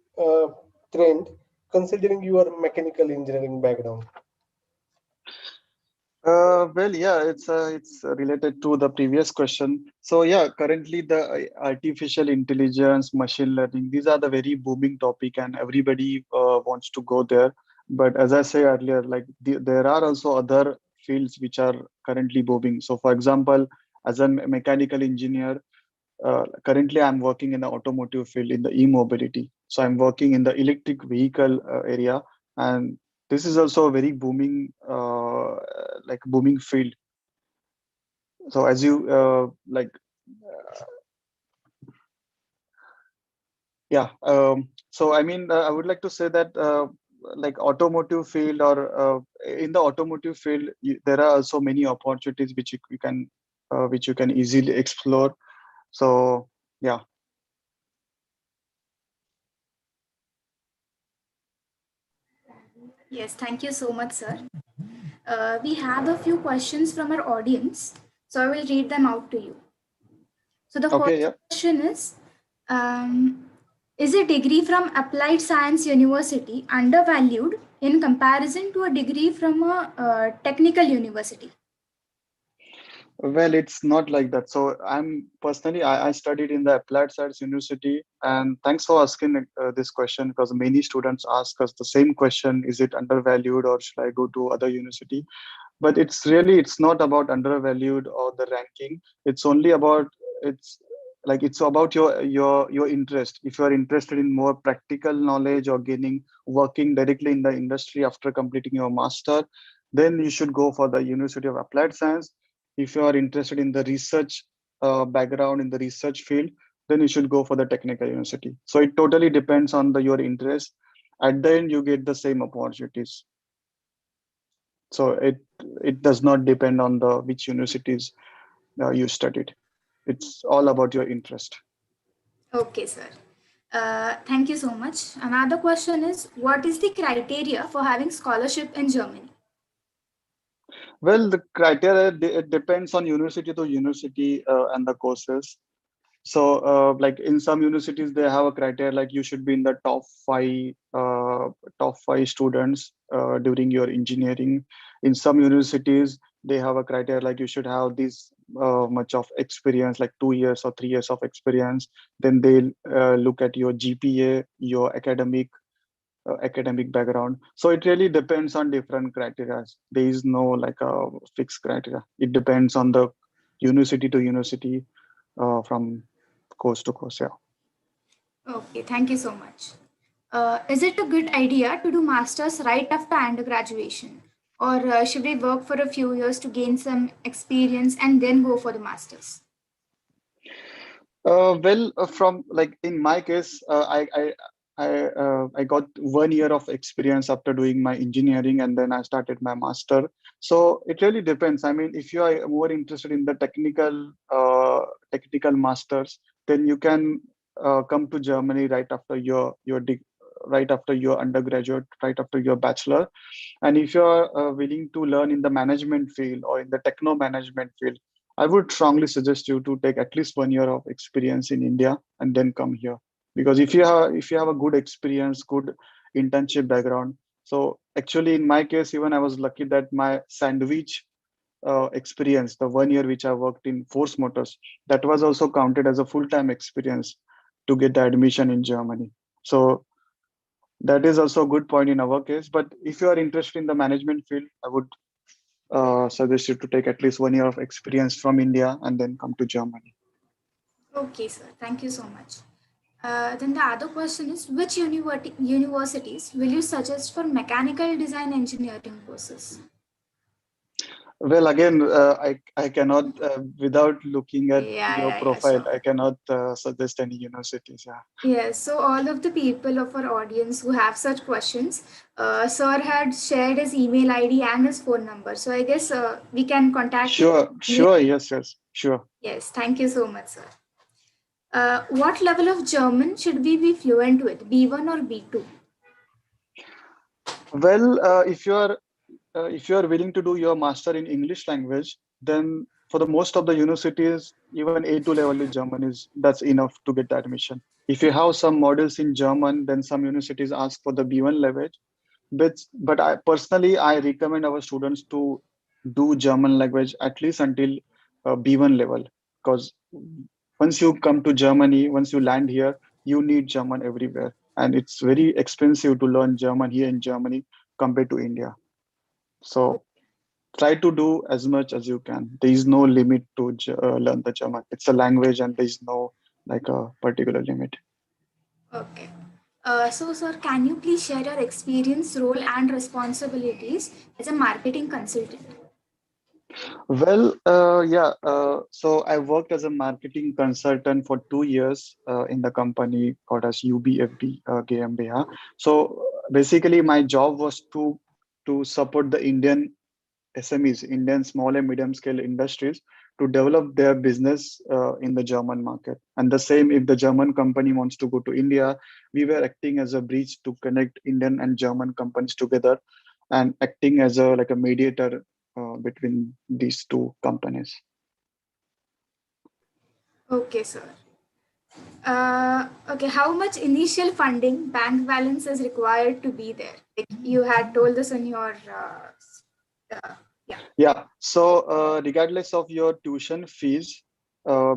trend, considering your mechanical engineering background? Well, yeah, it's related to the previous question. So yeah, currently the artificial intelligence, machine learning, these are the very booming topic, and everybody wants to go there. But as I say earlier, like there are also other fields which are currently booming. So for example, as a mechanical engineer, currently I'm working in the automotive field in the e-mobility. So I'm working in the electric vehicle area, and this is also a very booming like booming field. So as you yeah, so I mean, I would like to say that like automotive field or in the automotive field, there are also many opportunities which you can easily explore. So yeah. Yes, thank you so much, sir. We have a few questions from our audience, so I will read them out to you. So the Okay, first yeah. question um, is a degree from Applied Science University undervalued in comparison to a degree from a technical university? Well, it's not like that. So I'm personally, I studied in the Applied Science University, and thanks for asking this question because many students ask us the same question: Is it undervalued, or should I go to other university? But it's not about undervalued or the ranking. It's only about it's it's about your interest. If you are interested in more practical knowledge or gaining working directly in the industry after completing your master, then you should go for the University of Applied Science. If you are interested in the research background in the research field, then you should go for the technical university. So it totally depends on your interest. At the end, you get the same opportunities. So it does not depend on the which universities you studied. It's all about your interest. Okay, sir. Thank you so much. Another question is, what is the criteria for having scholarship in Germany? Well, the criteria it depends on university to university and the courses. So, like in some universities, they have a criteria like you should be in the top five students during your engineering. In some universities, they have a criteria like you should have this much of experience, like 2 years or 3 years of experience. Then they'll look at your GPA, your academic background. So it really depends on different criteria. There is no like a fixed criteria. It depends on the university to university from course to course. Yeah. Okay, thank you so much. Is it a good idea to do masters right after undergraduation, or should we work for a few years to gain some experience and then go for the masters? Well, from like in my case, I got 1 year of experience after doing my engineering, and then I started my master. So it really depends. I mean, if you are more interested in the technical masters, then you can come to Germany right after right after your undergraduate, right after your bachelor. And if you are willing to learn in the management field or in the techno management field, I would strongly suggest you to take at least 1 year of experience in India and then come here. Because if you have a good experience, good internship background, so actually in my case, even I was lucky that my sandwich experience, the 1 year which I worked in Force Motors, that was also counted as a full-time experience to get the admission in Germany. So that is also a good point in our case. But if you are interested in the management field, I would suggest you to take at least 1 year of experience from India and then come to Germany. Okay, sir. Thank you so much. Then the other question is, which universities will you suggest for mechanical design engineering courses? Well, again, I cannot without looking at your profile, Sure. I cannot suggest any universities. Yeah. Yes, so all of the people of our audience who have such questions, sir had shared his email ID and his phone number. So I guess we can contact him. Sure. Yes, sure. Yes, thank you so much, sir. What level of German should we be fluent with, B1 or B2? Well, if you are willing to do your master in English language, then for the most of the universities, even A2 level in German that's enough to get the admission. If you have some modules in German, then some universities ask for the B1 level. But I personally, I recommend our students to do German language at least until B1 level, because once you come to Germany, once you land here, you need German everywhere, and it's very expensive to learn German here in Germany compared to India. So try to do as much as you can. There is no limit to learn the German. It's a language, and there is no like a particular limit. Okay. So, sir, can you please share your experience, role, and responsibilities as a marketing consultant? Well, yeah. So I worked as a marketing consultant for 2 years in the company called as UBFB GmbH. So basically, my job was to support the Indian SMEs, Indian small and medium scale industries, to develop their business in the German market. And the same, if the German company wants to go to India, we were acting as a bridge to connect Indian and German companies together, and acting as a like a mediator between these two companies. Okay, sir. Okay, how much initial funding, bank balance is required to be there? Like you had told us in your Yeah. So regardless of your tuition fees,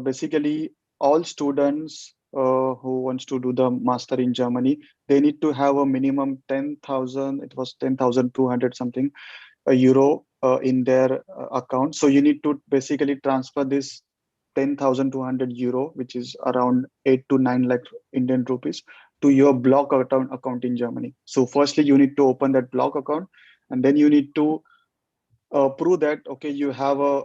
basically all students who wants to do the master in Germany, they need to have a minimum 10,000. It was 10,200 something a euro in their account. So you need to basically transfer this 10,200 euro, which is around 8 to 9 lakh Indian rupees, to your block account in Germany. So firstly, you need to open that block account, and then you need to prove that okay, you have a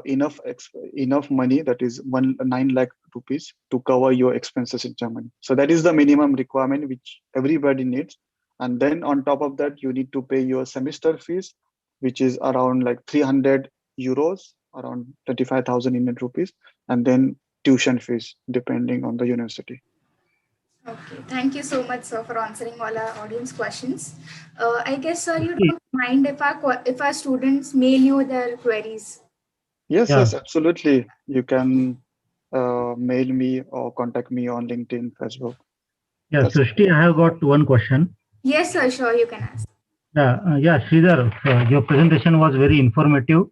enough money, that is 9 lakh rupees, to cover your expenses in Germany. So that is the minimum requirement which everybody needs. And then on top of that, you need to pay your semester fees, which is around like 300 euros, around 35,000 Indian rupees, and then tuition fees depending on the university. Okay, thank you so much, sir, for answering all our audience questions. I guess, sir, you don't mind if our students mail you their queries? Yes, absolutely. You can mail me or contact me on LinkedIn, Facebook. Yeah, Srishti, I have got one question. Yes, sir, sure, you can ask. Yeah, Sridhar, your presentation was very informative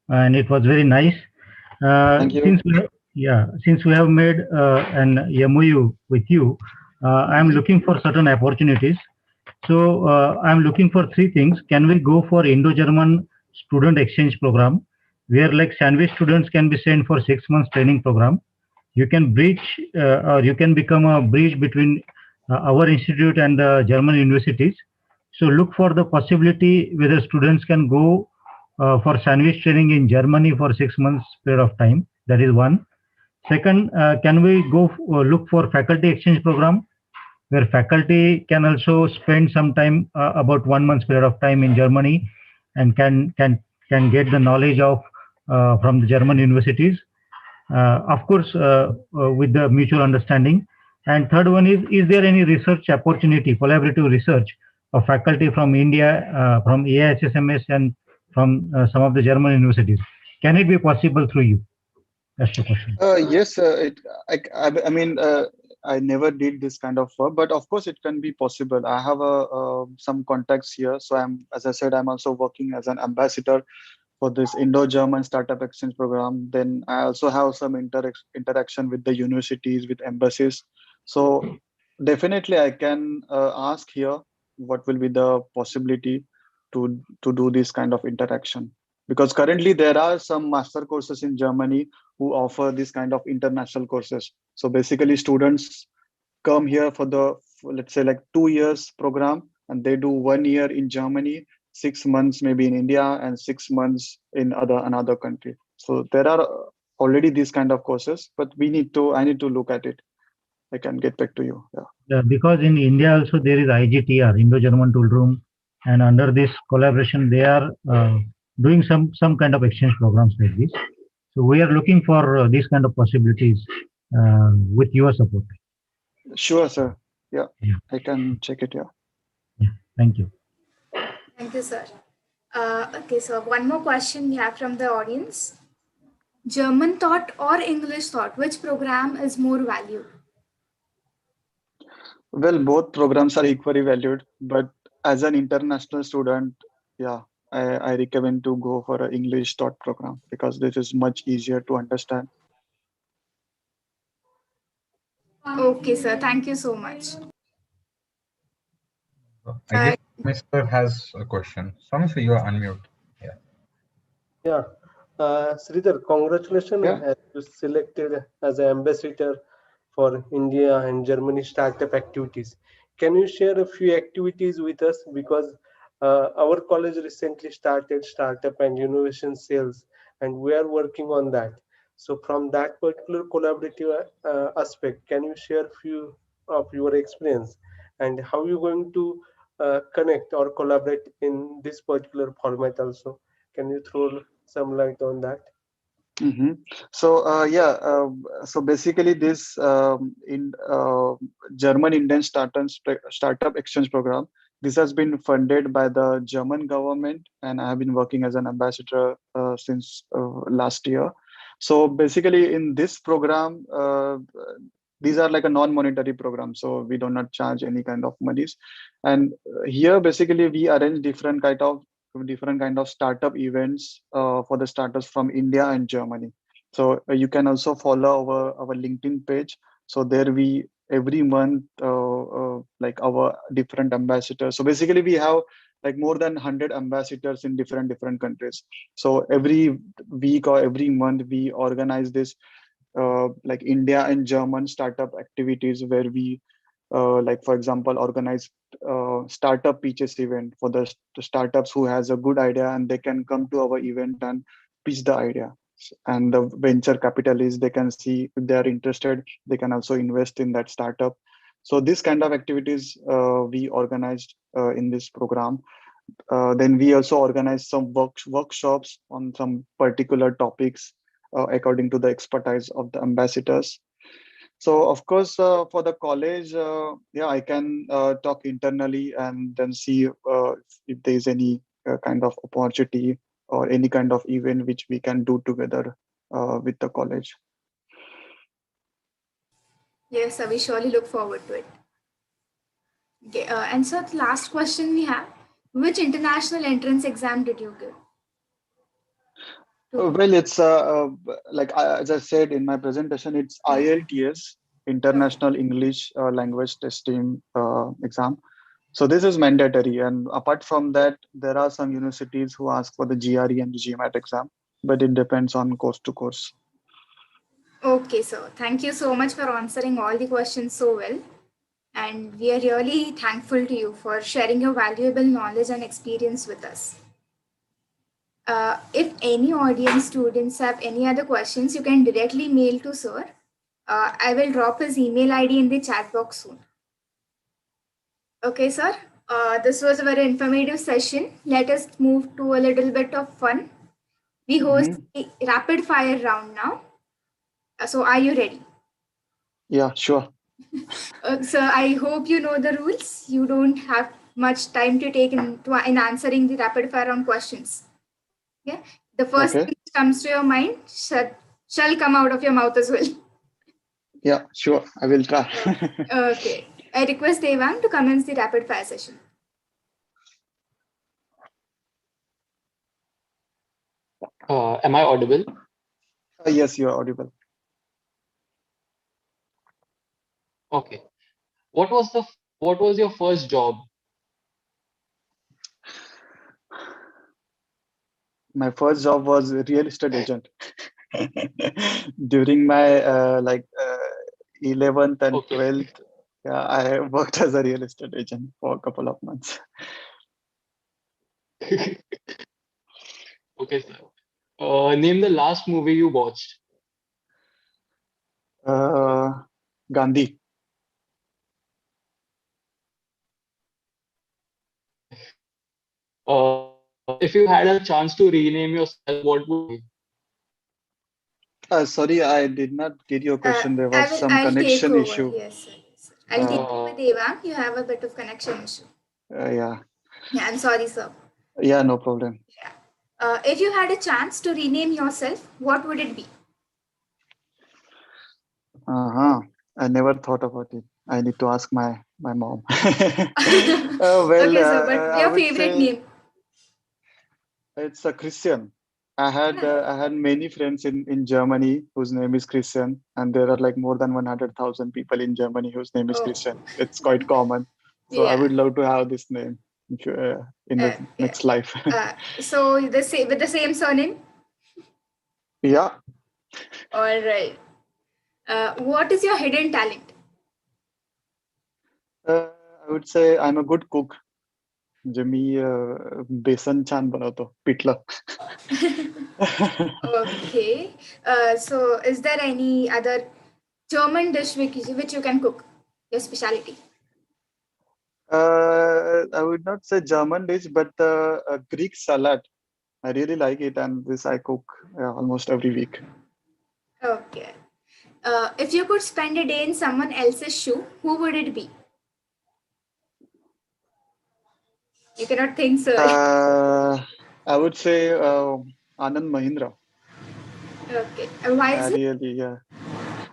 and it was very nice. Thank you. Since we have made an MOU with you, I am looking for certain opportunities. So I am looking for three things. Can we go for Indo-German student exchange program, where like sandwich students can be sent for 6 months training program? You can bridge or you can become a bridge between our institute and the German universities. So look for the possibility whether students can go for sandwich training in Germany for 6 months period of time. That is one. Second, can we go look for faculty exchange program, where faculty can also spend some time, about 1 month period of time in Germany, and can get the knowledge of from the German universities, of course, with the mutual understanding. And third one is there any research opportunity, collaborative research of faculty from India, from AISSMS and from some of the German universities? Can it be possible through you? That's the question. Yes, I mean, I never did this kind of work, but of course it can be possible. I have some contacts here. So as I said, I'm also working as an ambassador for this Indo-German Startup Exchange Program. Then I also have some interaction with the universities, with embassies. So definitely I can ask here what will be the possibility to do this kind of interaction. Because currently there are some master courses in Germany who offer this kind of international courses. So basically students come here for let's say like 2 years program, and they do 1 year in Germany, 6 months maybe in India, and 6 months in another country. So there are already these kind of courses, but I need to look at it. I can get back to you. Yeah. Because in India also there is IGTR, Indo-German Tool Room, and under this collaboration they are doing some kind of exchange programs like this. So we are looking for these kind of possibilities with your support. Sure, sir. Yeah, Yeah. I can check it. Yeah. Yeah. Thank you. Thank you, sir. Okay, so one more question we have from the audience. German thought or English thought, which program is more valued? Well, both programs are equally valued, but as an international student, yeah, I recommend to go for an English taught program because this is much easier to understand. Okay, sir. Thank you so much. I guess Mr. has a question. Someone, you are unmute. Yeah. Yeah. Sridhar, congratulations as you selected as an ambassador for India and Germany startup activities. Can you share a few activities with us? Because our college recently started startup and innovation sales, and we are working on that. So from that particular collaborative aspect, can you share a few of your experience and how you're going to connect or collaborate in this particular format also? Can you throw some light on that? Mm-hmm. So so basically this in German Indian startup exchange program, this has been funded by the German government, and I have been working as an ambassador since last year. So basically in this program, these are like a non-monetary program, so we do not charge any kind of monies. And here basically we arrange different kind of startup events for the startups from India and Germany. So you can also follow our LinkedIn page. So there we every month like our different ambassadors. So basically we have like more than 100 ambassadors in different countries. So every week or every month we organize this like India and German startup activities where we like for example organize startup pitches event for the startups who has a good idea, and they can come to our event and pitch the idea. And the venture capitalists, they can see if they are interested, they can also invest in that startup. So this kind of activities we organized in this program. Then we also organize some workshops on some particular topics according to the expertise of the ambassadors. So of course, for the college, yeah, I can talk internally and then see if there is any kind of opportunity or any kind of event which we can do together with the college. Yes, sir, we surely look forward to it. Okay, and so the last question we have, which international entrance exam did you give? Well, it's like as I said in my presentation, it's IELTS, International English Language Testing exam. So this is mandatory. And apart from that, there are some universities who ask for the GRE and the GMAT exam, but it depends on course to course. Okay, sir. Thank you so much for answering all the questions so well. And we are really thankful to you for sharing your valuable knowledge and experience with us. If any audience students have any other questions, you can directly mail to sir. I will drop his email ID in the chat box soon. Okay, sir. This was a very informative session. Let us move to a little bit of fun. We host a rapid fire round now. So are you ready? Yeah, sure. So I hope you know the rules. You don't have much time to take in answering the rapid fire round questions. Okay. The first Okay. thing that comes to your mind shall come out of your mouth as well. Yeah, sure. I will try. Okay. I request Devang to commence the rapid fire session. Am I audible? Yes, you are audible. Okay. What was your first job? My first job was a real estate agent. During my 11th and Okay. 12th, yeah, I worked as a real estate agent for a couple of months. Okay, sir. Name the last movie you watched. Gandhi. If you had a chance to rename yourself, what would it be? Sorry, I did not get your question. There was some I'll take connection over. issue. Yes, sir. Yes, sir. I'll take over, Uh, Devang. You have a bit of connection issue. Yeah. Yeah, I'm sorry, sir. Yeah, no problem. Yeah. If you had a chance to rename yourself, what would it be? I never thought about it. I need to ask my mom. Okay, sir. But I your would favorite say name? it's a Christian. I had many friends in Germany whose name is Christian, and there are like more than 100,000 people in Germany whose name is Oh, Christian. It's quite common. So I yeah. would love to have this name in the Okay. next life. So with the same surname? Yeah. All right. What is your hidden talent? I would say I'm a good cook. जे मी बेसन छान बनवतो pithla. Okay. So is there any other German dish which you can cook? Your specialty? I would not say German dish, but a Greek salad. I really like it, and this I cook almost every week. Okay. If you could spend a day in someone else's shoe, who would it be? You cannot think, sir. I would say Anand Mahindra. Okay. Why is it?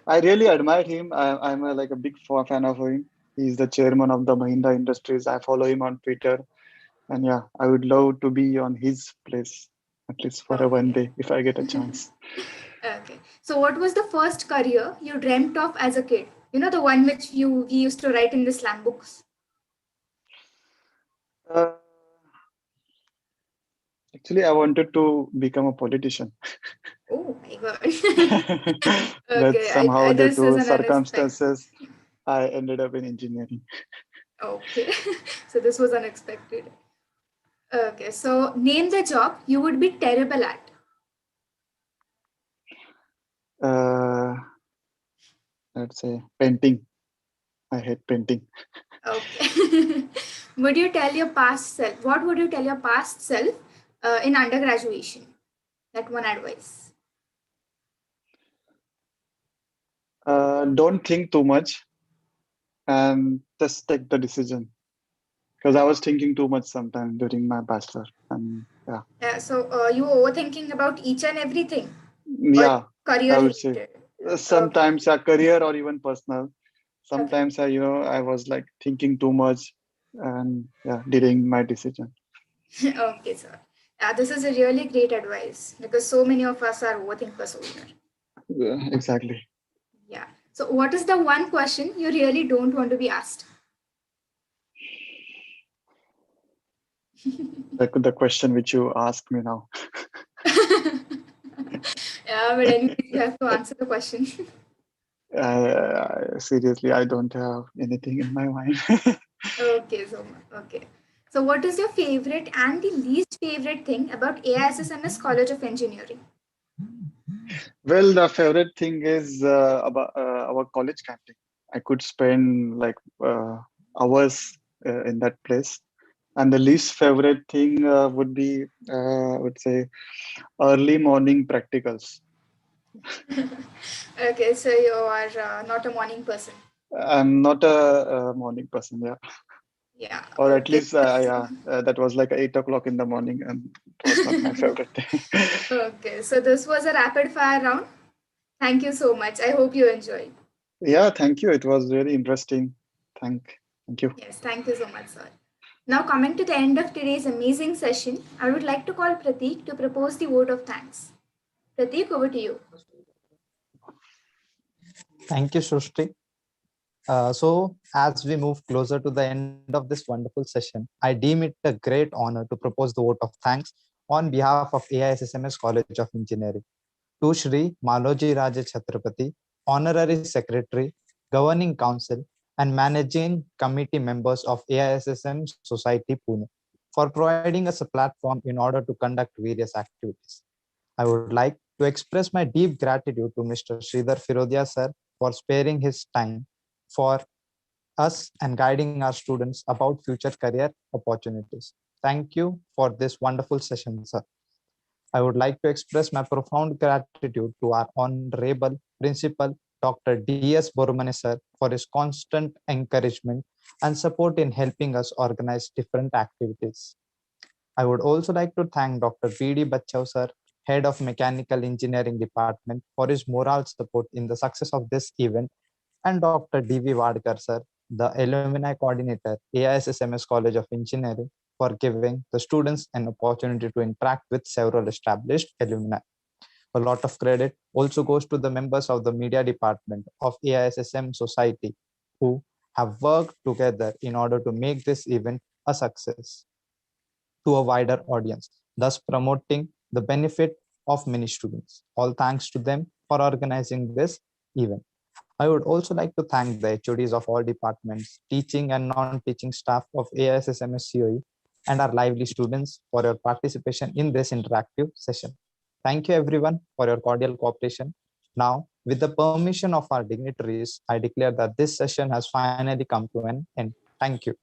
I really admire him. I'm like a big fan of him. He's the chairman of the Mahindra Industries. I follow him on Twitter, and yeah, I would love to be on his place at least for one day if I get a chance. Okay. So what was the first career you dreamt of as a kid? You know, the one which we used to write in the slam books. Actually, I wanted to become a politician. Oh my god. But somehow, due This is to an unexpected. circumstances, I ended up in engineering. Okay. So this was unexpected. Okay. So name the job you would be terrible at. Let's say painting. I hate painting. Okay. Would you tell your past self? What would you tell your past self in undergraduation? That one advice. Don't think too much and just take the decision. Because I was thinking too much sometime during my bachelor. And yeah. So you were overthinking about each and everything? Yeah, Career I would say. related? Sometimes a career or even personal. Okay. Sometimes I was like thinking too much and yeah, delaying my decision. Okay, sir. This is a really great advice because so many of us are overthinkers over here. Yeah, exactly. Yeah. So, what is the one question you really don't want to be asked? The question which you asked me now. Yeah, but anyways, you have to answer the question. Seriously, I don't have anything in my mind. Okay, okay. So, what is your favorite and the least favorite thing about AISSMS College of Engineering? Well, the favorite thing is about our college canteen. I could spend like hours in that place. And the least favorite thing would be, I would say, early morning practicals. Okay, so you are not a morning person. I'm not a morning person, yeah. Yeah. Or at Okay. least, yeah, that was like 8 o'clock in the morning, and it was not my favorite thing. Okay, so this was a rapid fire round. Thank you so much. I hope you enjoyed. Yeah, thank you. It was very interesting. Thank you. Yes, thank you so much, sir. Now, coming to the end of today's amazing session, I would like to call Prateek to propose the vote of thanks. Prateek, over to you. Thank you, Srushti. So, as we move closer to the end of this wonderful session, I deem it a great honor to propose the vote of thanks on behalf of AISSMS College of Engineering to Shri Maloji Raja Chhatrapati, Honorary Secretary, Governing Council, and Managing Committee members of AISSM Society Pune for providing us a platform in order to conduct various activities. I would like to express my deep gratitude to Mr. Sridhar Firodia sir for sparing his time for us and guiding our students about future career opportunities. Thank you for this wonderful session, sir. I would like to express my profound gratitude to our Honorable Principal Dr. D.S. Borumane sir for his constant encouragement and support in helping us organize different activities. I would also like to thank Dr. P.D. Bachau sir, Head of Mechanical Engineering Department, for his moral support in the success of this event, and Dr. D.V. Wadkar sir, the Alumni Coordinator, AISSMS College of Engineering, for giving the students an opportunity to interact with several established alumni. A lot of credit also goes to the members of the media department of AISSM Society who have worked together in order to make this event a success to a wider audience, thus promoting the benefit of many students. All thanks to them for organizing this event. I would also like to thank the HODs of all departments, teaching and non-teaching staff of AISSMS COE, and our lively students for your participation in this interactive session. Thank you everyone for your cordial cooperation. Now, with the permission of our dignitaries, I declare that this session has finally come to an end. Thank you.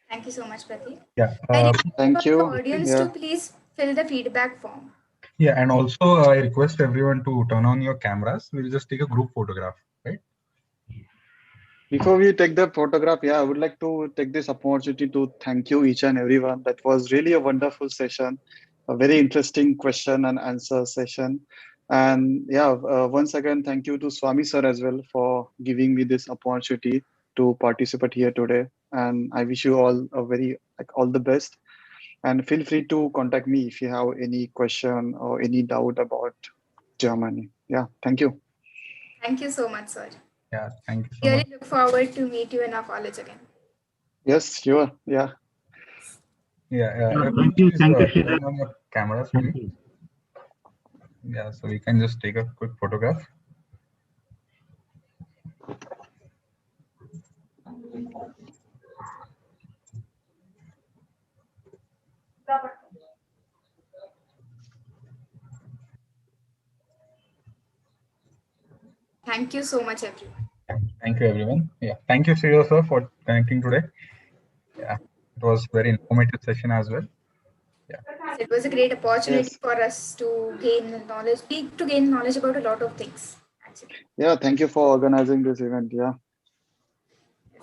Thank you so much, Prateek. Yeah. I request Thank the you. audience Yeah. to please fill the feedback form. Yeah, and also I request everyone to turn on your cameras. We'll just take a group photograph, right? Before we take the photograph, yeah, I would like to take this opportunity to thank you each and everyone. That was really a wonderful session, a very interesting question and answer session. And yeah, once again, thank you to Swami sir as well for giving me this opportunity to participate here today. And I wish you all a very all the best. And feel free to contact me if you have any question or any doubt about Germany. Yeah, thank you. Thank you so much, sir. Yeah, thank you so Really much. look forward to meet you in our college again. Yes, sure. Yeah. Yeah, Thank you, please Sridhar. turn on your cameras, Thank please. you. Yeah, so we can just take a quick photograph. Thank you so much, everyone. Thank you, everyone. Yeah, thank you, Sridhar sir, for connecting today. Yeah, it was very informative session as well. Yeah, It was a great opportunity Yes. for us to gain knowledge, to gain knowledge about a lot of things, actually. Yeah, thank you for organizing this event. Yeah.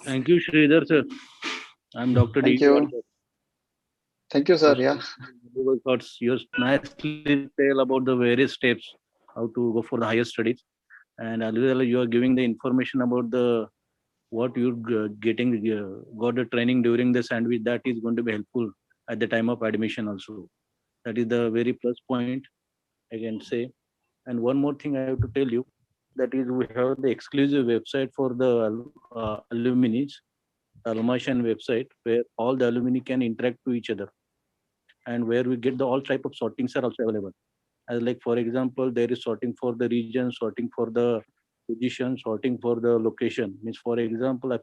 Thank you, Sridhar sir. I'm Dr. Thank D. you. Wadkar. Thank you, sir. For Yeah. valuable thoughts. You nicely tell about the various steps how to go for the higher studies, and as well you are giving the information about the what you're getting got the training during this, and with that is going to be helpful at the time of admission also. That is the very plus point I can say. And one more thing I have to tell you, that is we have the exclusive website for the alumni, Almashan website, where all the alumni can interact to each other, and where we get the all type of sortings are also available. As like for example, there is sorting for the region, sorting for the position, sorting for the location. Means for example, if